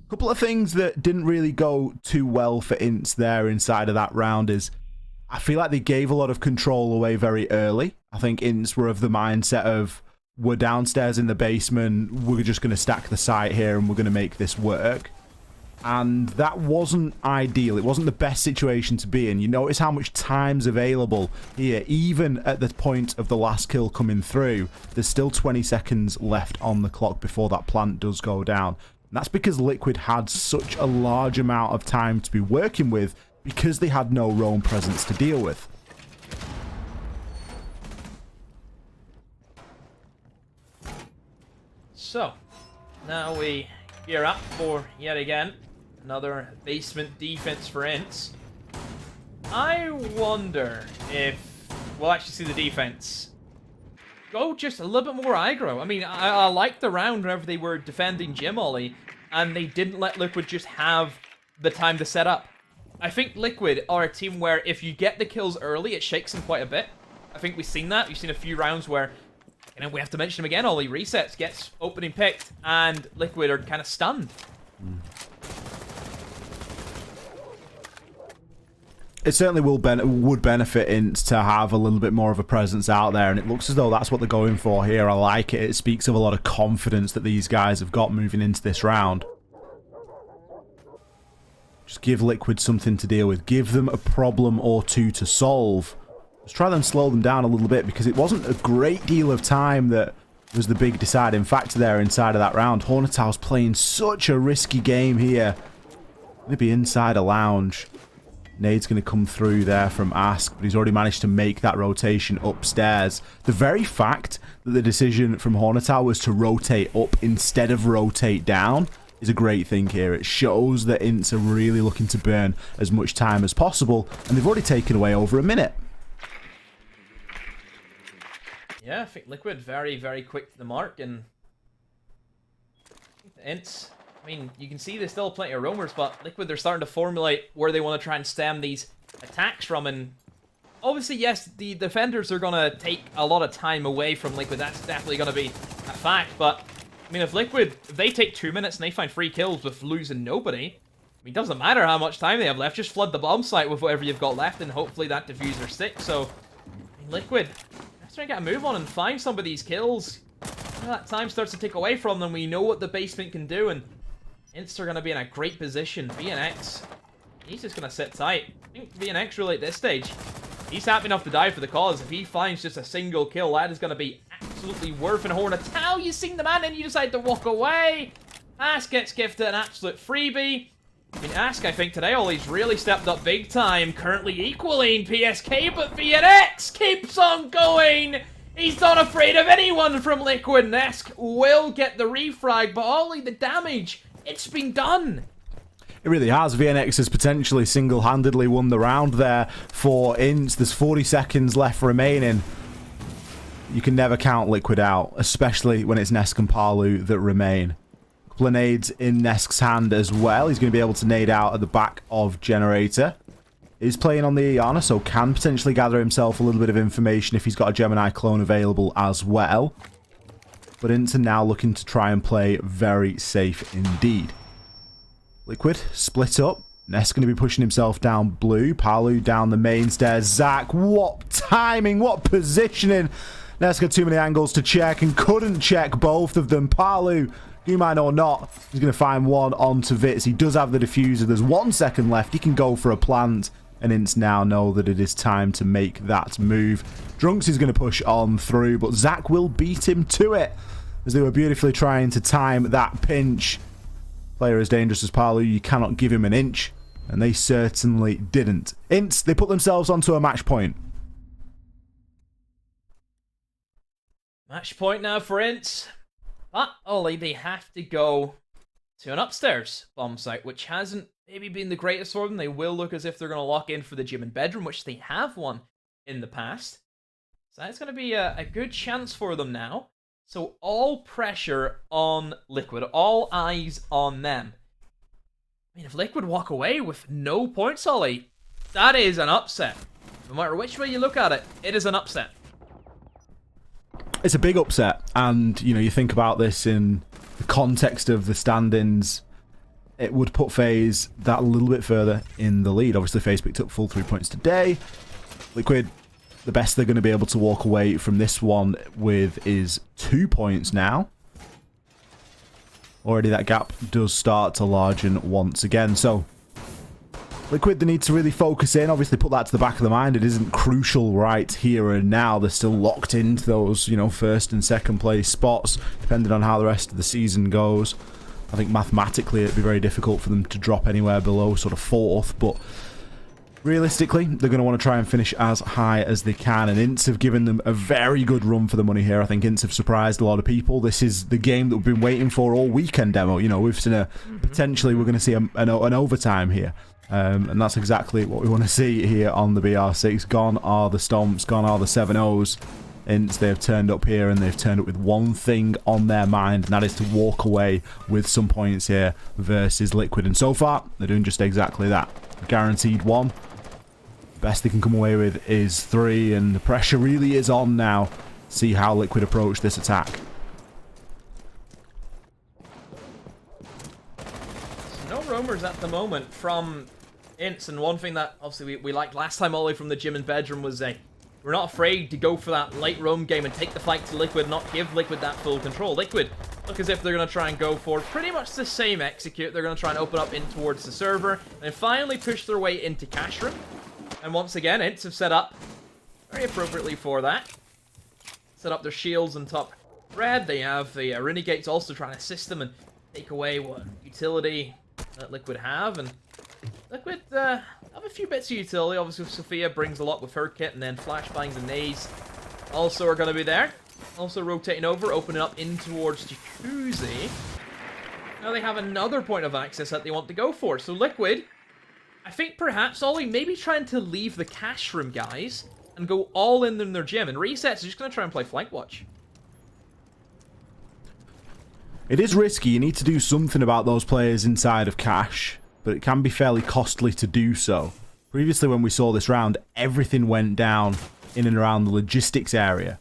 Couple of things that didn't really go too well for INTZ there inside of that round is I feel like they gave a lot of control away very early. I think INTZ were of the mindset of, we're downstairs in the basement, we're just going to stack the site here and we're going to make this work. And that wasn't ideal. It wasn't the best situation to be in. You notice how much time's available here, even at the point of the last kill coming through. There's still 20 seconds left on the clock before that plant does go down. And that's because Liquid had such a large amount of time to be working with because they had no roam presence to deal with. So, now we gear up for, yet again, another basement defense for INTZ. I wonder if we'll actually see the defense. go just a little bit more aggro. I mean, I liked the round whenever they were defending Jim Ollie, and they didn't let Liquid just have the time to set up. I think Liquid are a team where if you get the kills early, it shakes them quite a bit. I think we've seen that. We've seen a few rounds where, you know, we have to mention him again, Ollie resets, gets opening picked, and Liquid are kind of stunned. It certainly would benefit INTZ to have a little bit more of a presence out there, and it looks as though that's what they're going for here. I like it. It speaks of a lot of confidence that these guys have got moving into this round. Just give Liquid something to deal with. Give them a problem or two to solve. Let's try and slow them down a little bit, because it wasn't a great deal of time that was the big deciding factor there inside of that round. Hornetau's playing such a risky game here. Maybe inside a lounge. Nade's going to come through there from Ask, but he's already managed to make that rotation upstairs. The very fact that the decision from Hornetau was to rotate up instead of rotate down is a great thing here. It shows that INTZ are really looking to burn as much time as possible, and they've already taken away over a minute. Yeah, I think Liquid very, very quick to the mark, and INTZ, I mean, you can see there's still plenty of roamers, but Liquid, they're starting to formulate where they want to try and stem these attacks from, and obviously, yes, the defenders are going to take a lot of time away from Liquid. That's definitely going to be a fact, but I mean, if they take 2 minutes and they find 3 kills with losing nobody, I mean, it doesn't matter how much time they have left, just flood the bomb site with whatever you've got left, and hopefully that diffuser sticks. So, I mean, Liquid, let's try and get a move on and find some of these kills. When that time starts to take away from them, we know what the basement can do, and INTZ are going to be in a great position. VNX, he's just going to sit tight. I think VNX really at this stage, he's happy enough to die for the cause. If he finds just a single kill, that is going to be absolutely worth it. Hornetau, you seen the man and you decide to walk away. Ask gets gifted an absolute freebie. I mean, Ask, I think today, Ollie's really stepped up big time. Currently equaling PSK, but VNX keeps on going. He's not afraid of anyone from Liquid, and Ask will get the refrag, but Ollie, the damage, it's been done. It really has. VNX has potentially single-handedly won the round there for INTZ. There's 40 seconds left remaining. You can never count Liquid out, especially when it's Nesk and Palu that remain. A couple of nades in Nesk's hand as well. He's going to be able to nade out at the back of Generator. He's playing on the Iana, so can potentially gather himself a little bit of information if he's got a Gemini clone available as well. But INTZ are now looking to try and play very safe indeed. Liquid split up. Ness going to be pushing himself down blue. Palu down the main stairs. Zach, what timing, what positioning. Ness got too many angles to check and couldn't check both of them. Palu, you mind or not, he's going to find one onto Vitz. He does have the diffuser. There's 1 second left. He can go for a plant. And INTZ now know that it is time to make that move. Drunks is going to push on through, but Zach will beat him to it as they were beautifully trying to time that pinch. Player as dangerous as Palu, you cannot give him an inch, and they certainly didn't. INTZ, they put themselves onto a match point. Match point now for INTZ. But Ollie, they have to go to an upstairs bomb site, which hasn't maybe been the greatest for them. They will look as if they're going to lock in for the gym and bedroom, which they have won in the past. So that's going to be a good chance for them now. So all pressure on Liquid, all eyes on them. I mean, if Liquid walk away with no points, Ollie, that is an upset. No matter which way you look at it, it is an upset. It's a big upset, and you know, you think about this in the context of the standings, it would put FaZe that a little bit further in the lead. Obviously, FaZe picked up full 3 points today. Liquid, the best they're going to be able to walk away from this one with is 2 points now. Already that gap does start to largen once again. So, Liquid, they need to really focus in. Obviously, put that to the back of the mind. It isn't crucial right here and now. They're still locked into those, you know, first and second place spots, depending on how the rest of the season goes. I think mathematically it'd be very difficult for them to drop anywhere below sort of fourth, but realistically, they're going to want to try and finish as high as they can, and INTZ have given them a very good run for the money here. I think INTZ have surprised a lot of people. This is the game that we've been waiting for all weekend, Demo. You know, we've seen a potentially we're going to see an overtime here. And that's exactly what we want to see here on the BR6. Gone are the Stomps, gone are the 7-0s. INTZ, they have turned up here, and they've turned up with one thing on their mind, and that is to walk away with some points here versus Liquid. And so far, they're doing just exactly that. Guaranteed 1. Best they can come away with is 3, and the pressure really is on now. See how Liquid approach this attack. No roamers at the moment from INTZ, and one thing that obviously we liked last time all the way from the gym and bedroom was we're not afraid to go for that late roam game and take the fight to Liquid, not give Liquid that full control. Liquid look as if they're going to try and go for pretty much the same execute. They're going to try and open up in towards the server and finally push their way into cash room. And once again, INTZ have set up very appropriately for that. Set up their shields on top red. They have the Renegates also trying to assist them and take away what utility that Liquid have. And Liquid have a few bits of utility. Obviously, Sophia brings a lot with her kit, and then flashbangs and nades also are going to be there. Also rotating over, opening up in towards Jacuzzi. Now they have another point of access that they want to go for. So Liquid, I think perhaps Ollie maybe trying to leave the cash room guys and go all in their gym. And Resets are just going to try and play flank watch. It is risky. You need to do something about those players inside of cash, but it can be fairly costly to do so. Previously, when we saw this round, everything went down in and around the logistics area.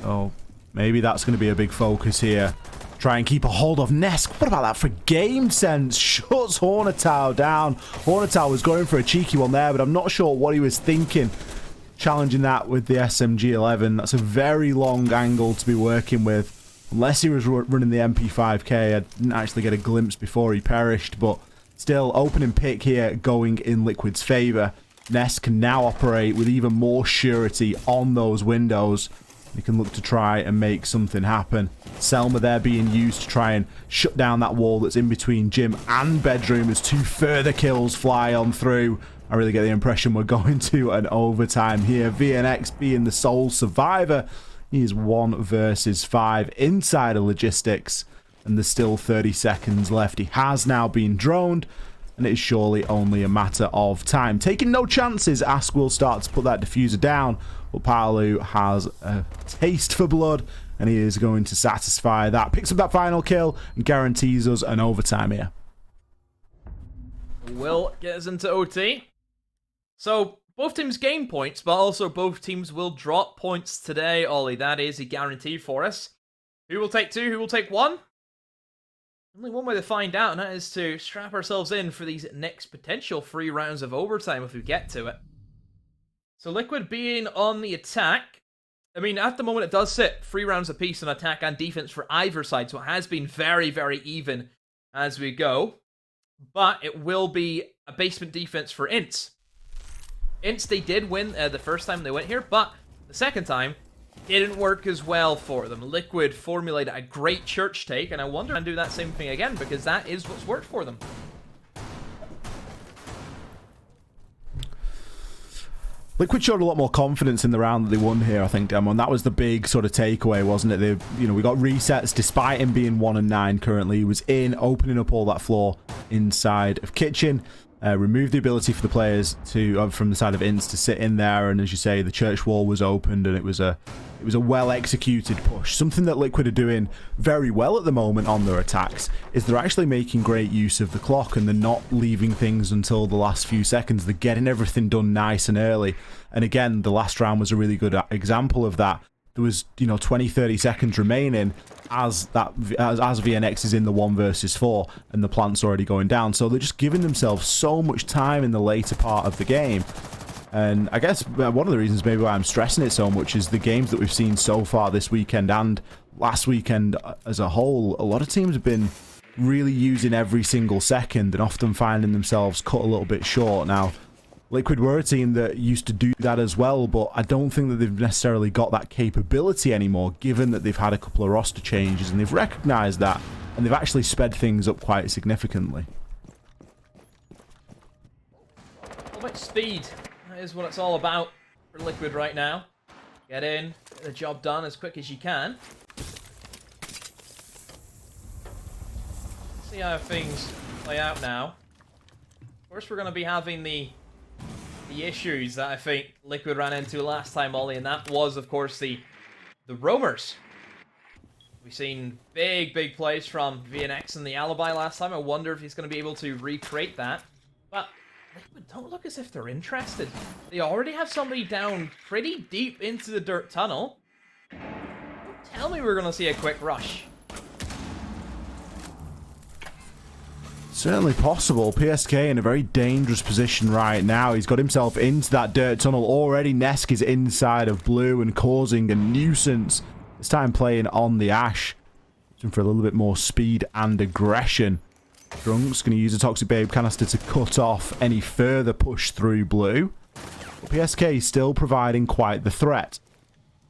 So maybe that's going to be a big focus here. Try and keep a hold of Nesk. What about that for game sense? Shuts Hornetow down. Hornetow was going for a cheeky one there, but I'm not sure what he was thinking. Challenging that with the SMG-11. That's a very long angle to be working with. Unless he was running the MP5K. I didn't actually get a glimpse before he perished, but still, opening pick here going in Liquid's favour. Nest can now operate with even more surety on those windows. He can look to try and make something happen. Selma there being used to try and shut down that wall that's in between gym and bedroom as 2 further kills fly on through. I really get the impression we're going to an overtime here. VNX being the sole survivor. He is 1 versus 5 inside of logistics, and there's still 30 seconds left. He has now been droned, and it is surely only a matter of time. Taking no chances, Ask will start to put that diffuser down, but Palu has a taste for blood, and he is going to satisfy that. Picks up that final kill and guarantees us an overtime here. Will get us into OT. So both teams gain points, but also both teams will drop points today, Ollie. That is a guarantee for us. Who will take 2? Who will take 1? Only one way to find out, and that is to strap ourselves in for these next potential 3 rounds of overtime if we get to it. So Liquid being on the attack. I mean, at the moment it does sit 3 rounds apiece on attack and defense for either side, so it has been very, very even as we go. But it will be a basement defense for INTZ. INTZ, they did win the first time they went here, but the second time didn't work as well for them. Liquid formulated a great church take, and I wonder if they can do that same thing again, because that is what's worked for them. Liquid showed a lot more confidence in the round that they won here, I think, Demo, and that was the big sort of takeaway, wasn't it? They, we got resets despite him being 1 and 9 currently. He was in, opening up all that floor inside of kitchen. Removed the ability for the players to from the side of INTZ to sit in there, and as you say, the church wall was opened, and it was a well executed push. Something that Liquid are doing very well at the moment on their attacks is they're actually making great use of the clock, and they're not leaving things until the last few seconds. They're getting everything done nice and early, and again, the last round was a really good example of that. There was 20-30 seconds remaining as VNX is in the 1 versus 4 and the plant's already going down, so they're just giving themselves so much time in the later part of the game. And I guess one of the reasons maybe why I'm stressing it so much is the games that we've seen so far this weekend and last weekend as a whole. A lot of teams have been really using every single second and often finding themselves cut a little bit short. Now, Liquid were a team that used to do that as well, but I don't think that they've necessarily got that capability anymore, given that they've had a couple of roster changes and they've recognised that, and they've actually sped things up quite significantly. How much speed? That is what it's all about for Liquid right now. Get in, get the job done as quick as you can. See how things play out now. First, we're going to be having the the issues that I think Liquid ran into last time, Ollie, and that was, of course, the roamers. We've seen big plays from VNX and the Alibi last time. I wonder if he's going to be able to recreate that. But Liquid don't look as if they're interested. They already have somebody down pretty deep into the dirt tunnel. Don't tell me we're going to see a quick rush. Certainly possible. PSK in a very dangerous position right now. He's got himself into that dirt tunnel already. Nesk is inside of blue and causing a nuisance. This time playing on the Ash. Looking for a little bit more speed and aggression. Drunk's going to use a Toxic Babe canister to cut off any further push through blue. But PSK is still providing quite the threat.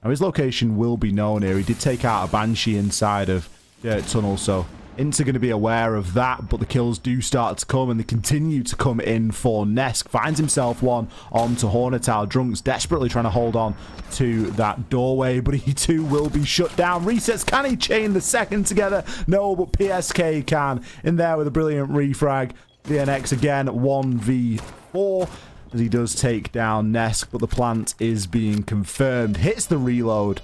Now his location will be known here. He did take out a Banshee inside of dirt tunnel, so INTZ are going to be aware of that, but the kills do start to come, and they continue to come in for Nesk. Finds himself one onto Hornetal. Drunk's desperately trying to hold on to that doorway, but he too will be shut down. Resets, can he chain the second together? No, but PSK can. In there with a brilliant refrag. VNX again, 1v4, as he does take down Nesk, but the plant is being confirmed. Hits the reload.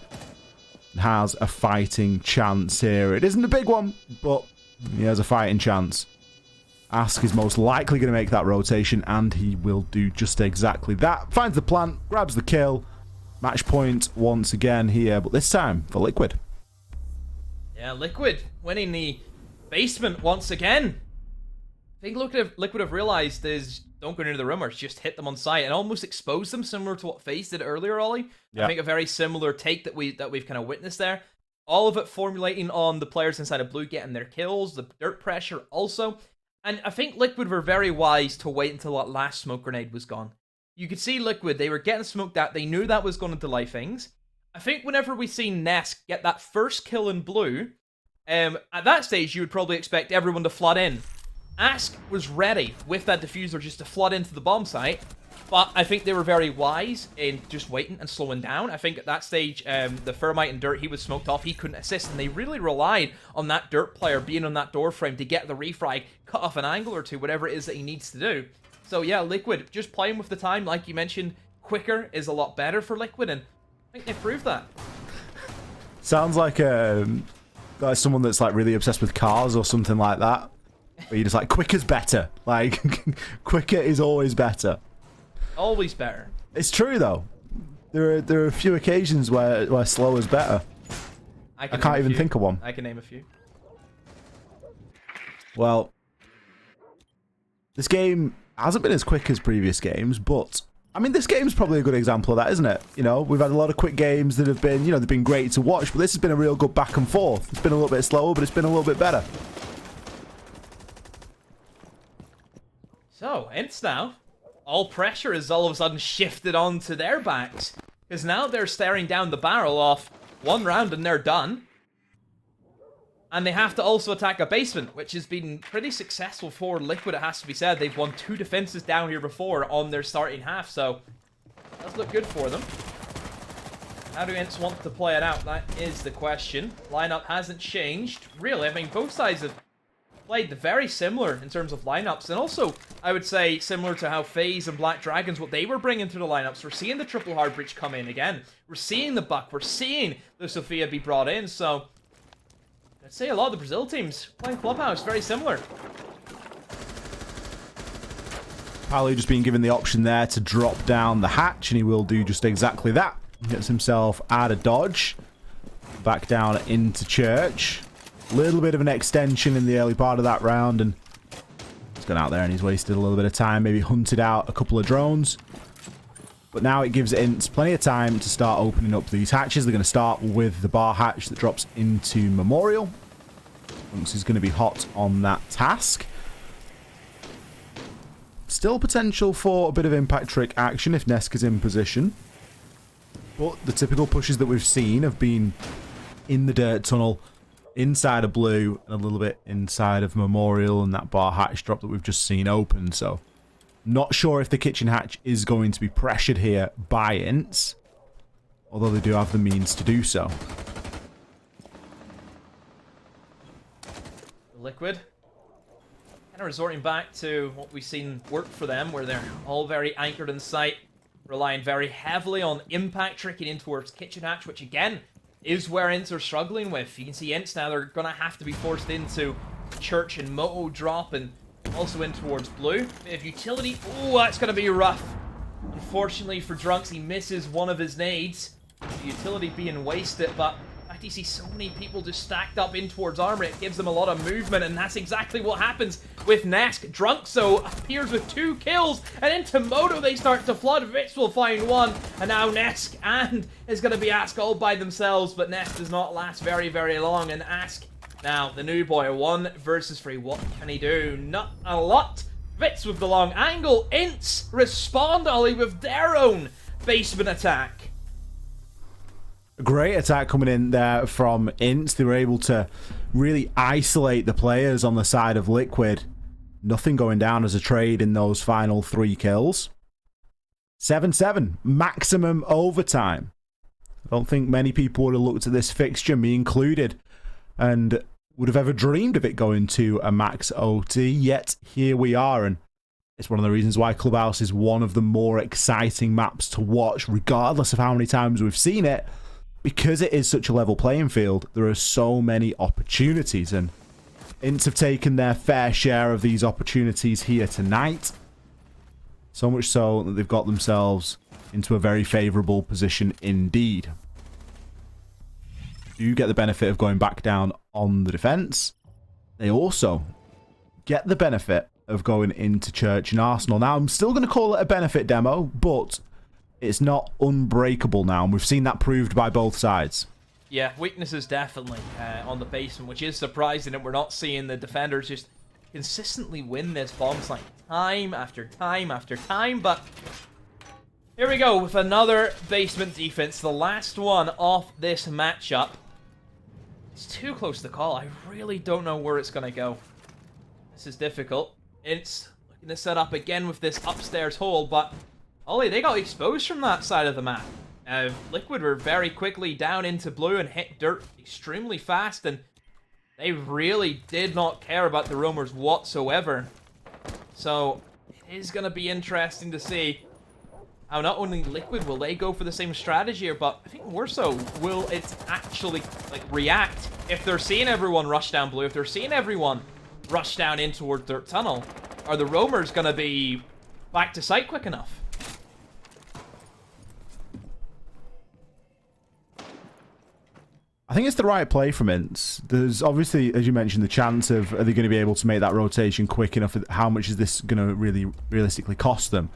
Has a fighting chance here. It isn't a big one, but he has a fighting chance. Ask is most likely going to make that rotation, and he will do just exactly that. Finds the plant, grabs the kill. Match point once again here, but this time for Liquid. Yeah, Liquid winning the basement once again. I think Liquid have realized is don't go into the rumors, just hit them on sight and almost expose them, similar to what FaZe did earlier, Ollie. Yep. I think a very similar take that we've kind of witnessed there. All of it formulating on the players inside of blue getting their kills, the dirt pressure also. And I think Liquid were very wise to wait until that last smoke grenade was gone. You could see Liquid, they were getting smoked out. They knew that was going to delay things. I think whenever we see Nesk get that first kill in blue, at that stage you would probably expect everyone to flood in. Ask was ready with that diffuser just to flood into the bomb site, but I think they were very wise in just waiting and slowing down. I think at that stage, the Thermite and Dirt, he was smoked off, he couldn't assist, and they really relied on that Dirt player being on that door frame to get the refrag, cut off an angle or two, whatever it is that he needs to do. So yeah, Liquid, just playing with the time, like you mentioned, quicker is a lot better for Liquid, and I think they proved that. Sounds like someone that's like really obsessed with cars or something like that. But you're just like, quick is better. Like, quicker is always better. Always better. It's true, though. There are a few occasions where slow is better. I can't even think of one. I can name a few. Well, this game hasn't been as quick as previous games, but I mean, this game's probably a good example of that, isn't it? You know, we've had a lot of quick games that have been, you know, they've been great to watch, but this has been a real good back and forth. It's been a little bit slower, but it's been a little bit better. So, INTZ now, all pressure is all of a sudden shifted onto their backs, because now they're staring down the barrel off one round and they're done. And they have to also attack a basement, which has been pretty successful for Liquid, it has to be said. They've won 2 defenses down here before on their starting half, so does look good for them. How do INTZ want to play it out? That is the question. Lineup hasn't changed, really. I mean, both sides have played very similar in terms of lineups, and also, I would say, similar to how FaZe and Black Dragons, what they were bringing to the lineups. We're seeing the triple hard breach come in again. We're seeing the Buck. We're seeing the Sophia be brought in, so I'd say a lot of the Brazil teams playing Clubhouse, very similar. Palu just being given the option there to drop down the hatch, and he will do just exactly that. He gets himself out of dodge, back down into church. Little bit of an extension in the early part of that round, and he's gone out there and he's wasted a little bit of time, maybe hunted out a couple of drones. But now it gives INTZ plenty of time to start opening up these hatches. They're going to start with the bar hatch that drops into Memorial. Hunks is going to be hot on that task. Still potential for a bit of impact trick action if Nesk is in position. But the typical pushes that we've seen have been in the dirt tunnel, inside of blue, and a little bit inside of Memorial and that bar hatch drop that we've just seen open. So not sure if the kitchen hatch is going to be pressured here by INTZ, although they do have the means to do so. Liquid Kind of resorting back to what we've seen work for them, where they're all very anchored in sight, relying very heavily on impact, tricking in towards Kitchen Hatch, which again is where INTZ are struggling with. You can see INTZ now, they're going to have to be forced into Church and Moto drop, and also in towards Blue. Bit of utility. Oh, that's going to be rough. Unfortunately for Drunks, he misses one of his nades. The utility being wasted, but in fact, you see so many people just stacked up in towards armor. It gives them a lot of movement, and that's exactly what happens with Nesk. Drunkso appears with 2 kills, and into Moto they start to flood. Vitz will find 1, and now Nesk and is going to be Ask all by themselves, but Nesk does not last very, very long, and Ask, now the new boy, 1 versus 3. What can he do? Not a lot. Vitz with the long angle. INTZ respond, Ollie, with their own basement attack. A great attack coming in there from INTZ. They were able to really isolate the players on the side of Liquid. Nothing going down as a trade in those final 3 kills. 7-7, maximum overtime. I don't think many people would have looked at this fixture, me included, and would have ever dreamed of it going to a max OT, yet here we are, and it's one of the reasons why Clubhouse is one of the more exciting maps to watch, regardless of how many times we've seen it, because it is such a level playing field. There are so many opportunities, and INTZ have taken their fair share of these opportunities here tonight, so much so that they've got themselves into a very favourable position indeed. Do get the benefit of going back down on the defense. They also get the benefit of going into Church and Arsenal. Now, I'm still going to call it a benefit demo, but it's not unbreakable now, and we've seen that proved by both sides. Yeah, weaknesses definitely on the basement, which is surprising that we're not seeing the defenders just consistently win this bomb site time after time after time, but here we go with another basement defense, the last one off this matchup. It's too close to call. I really don't know where it's going to go. This is difficult. It's looking to set up again with this upstairs hole, but Ollie, they got exposed from that side of the map. Liquid were very quickly down into Blue and hit dirt extremely fast, and they really did not care about the roamers whatsoever. So it is going to be interesting to see how not only Liquid will they go for the same strategy here, but I think more so will it actually react if they're seeing everyone rush down Blue, if they're seeing everyone rush down in toward Dirt Tunnel. Are the roamers going to be back to site quick enough? I think it's the right play from INTZ. There's obviously, as you mentioned, the chance of are they going to be able to make that rotation quick enough? How much is this going to really realistically cost them?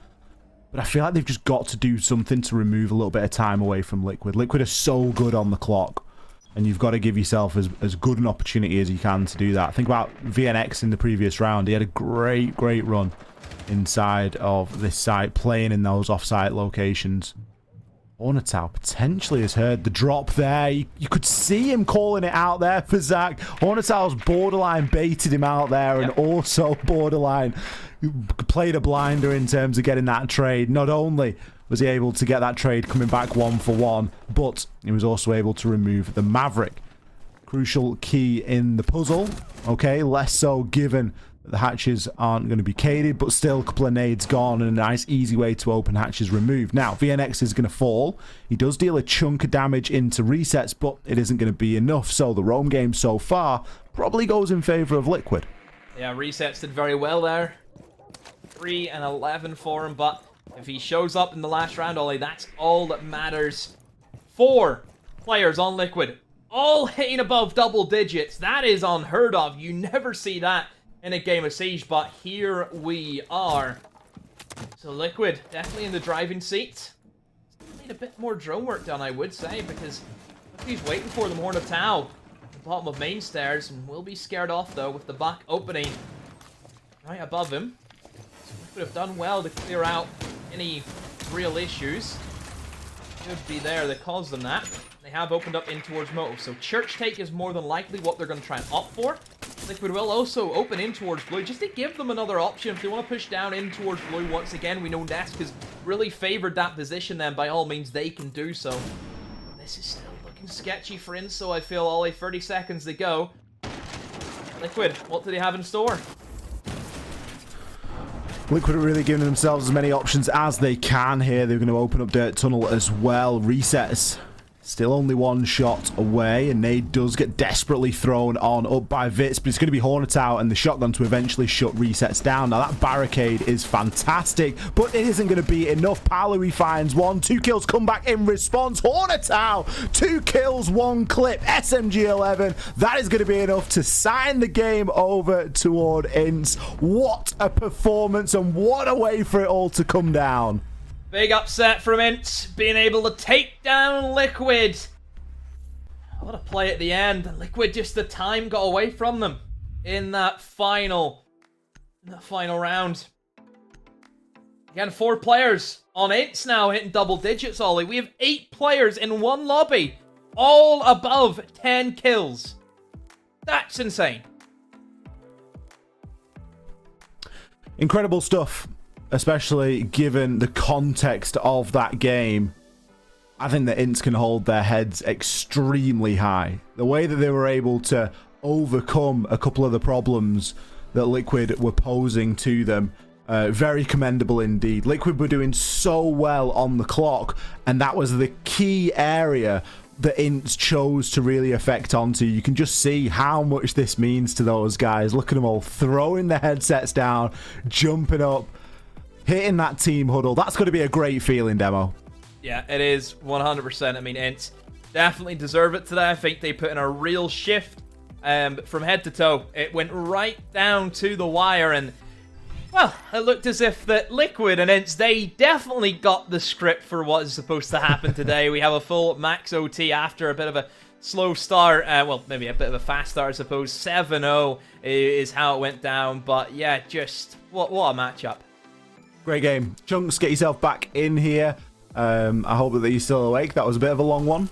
But I feel like they've just got to do something to remove a little bit of time away from Liquid. Liquid are so good on the clock, and you've got to give yourself as good an opportunity as you can to do that. Think about VNX in the previous round. He had a great run inside of this site, playing in those off-site locations. Hornetow potentially has heard the drop there. You could see him calling it out there for Zach. Hornetow's borderline baited him out there, and also borderline played a blinder in terms of getting that trade. Not only was he able to get that trade coming back 1-for-1, but he was also able to remove the Maverick. Crucial key in the puzzle. Okay, less so given that the hatches aren't going to be caded, but still a couple of nades gone and a nice easy way to open hatches removed. Now, VNX is going to fall. He does deal a chunk of damage into resets, but it isn't going to be enough. So the roam game so far probably goes in favor of Liquid. Yeah, resets did very well there. 3 and 11 for him, but if he shows up in the last round, Ollie, that's all that matters. 4 players on Liquid, all hitting above double digits. That is unheard of. You never see that in a game of Siege, but here we are. So Liquid definitely in the driving seat. Still need a bit more drone work done, I would say, because look who's waiting for them. Hornetow at the bottom of main stairs, and will be scared off though with the back opening right above him. So Liquid have done well to clear out any real issues. Should be there that caused them that. They have opened up in towards Moto, so Church take is more than likely what they're going to try and opt for. Liquid will also open in towards Blue, just to give them another option if they want to push down in towards Blue. Once again, we know Nesk has really favored that position, then by all means they can do so. This is still looking sketchy for INTZ, I feel, Ollie. 30 seconds to go. Liquid, what do they have in store? Liquid are really giving themselves as many options as they can here. They're going to open up Dirt Tunnel as well. Resets. Still only one shot away, and Nade does get desperately thrown on up by Vitz, but it's going to be Hornet out and the shotgun to eventually shut Resets down. Now, that barricade is fantastic, but it isn't going to be enough. Palu finds one. 2 kills come back in response. Hornet out. 2 kills, 1 clip. SMG-11. That is going to be enough to sign the game over toward INTZ. What a performance, and what a way for it all to come down. Big upset from INTZ, being able to take down Liquid. What a play at the end. Liquid, just the time got away from them in that final round. Again, 4 players on INTZ now hitting double digits, Ollie. We have 8 players in one lobby, all above 10 kills. That's insane. Incredible stuff. Especially given the context of that game. I think that INTZ can hold their heads extremely high. The way that they were able to overcome a couple of the problems that Liquid were posing to them, very commendable indeed. Liquid were doing so well on the clock, and that was the key area that INTZ chose to really affect onto. You can just see how much this means to those guys. Look at them all throwing their headsets down, jumping up, hitting that team huddle. That's going to be a great feeling, Demo. Yeah, it is 100%. I mean, INTZ definitely deserve it today. I think they put in a real shift from head to toe. It went right down to the wire, and, well, it looked as if that Liquid and INTZ, they definitely got the script for what is supposed to happen today. We have a full max OT after a bit of a slow start. Well, maybe a bit of a fast start, I suppose. 7-0 is how it went down, but yeah, just what a matchup. Great game. Chunks, get yourself back in here. I hope that you're still awake. That was a bit of a long one.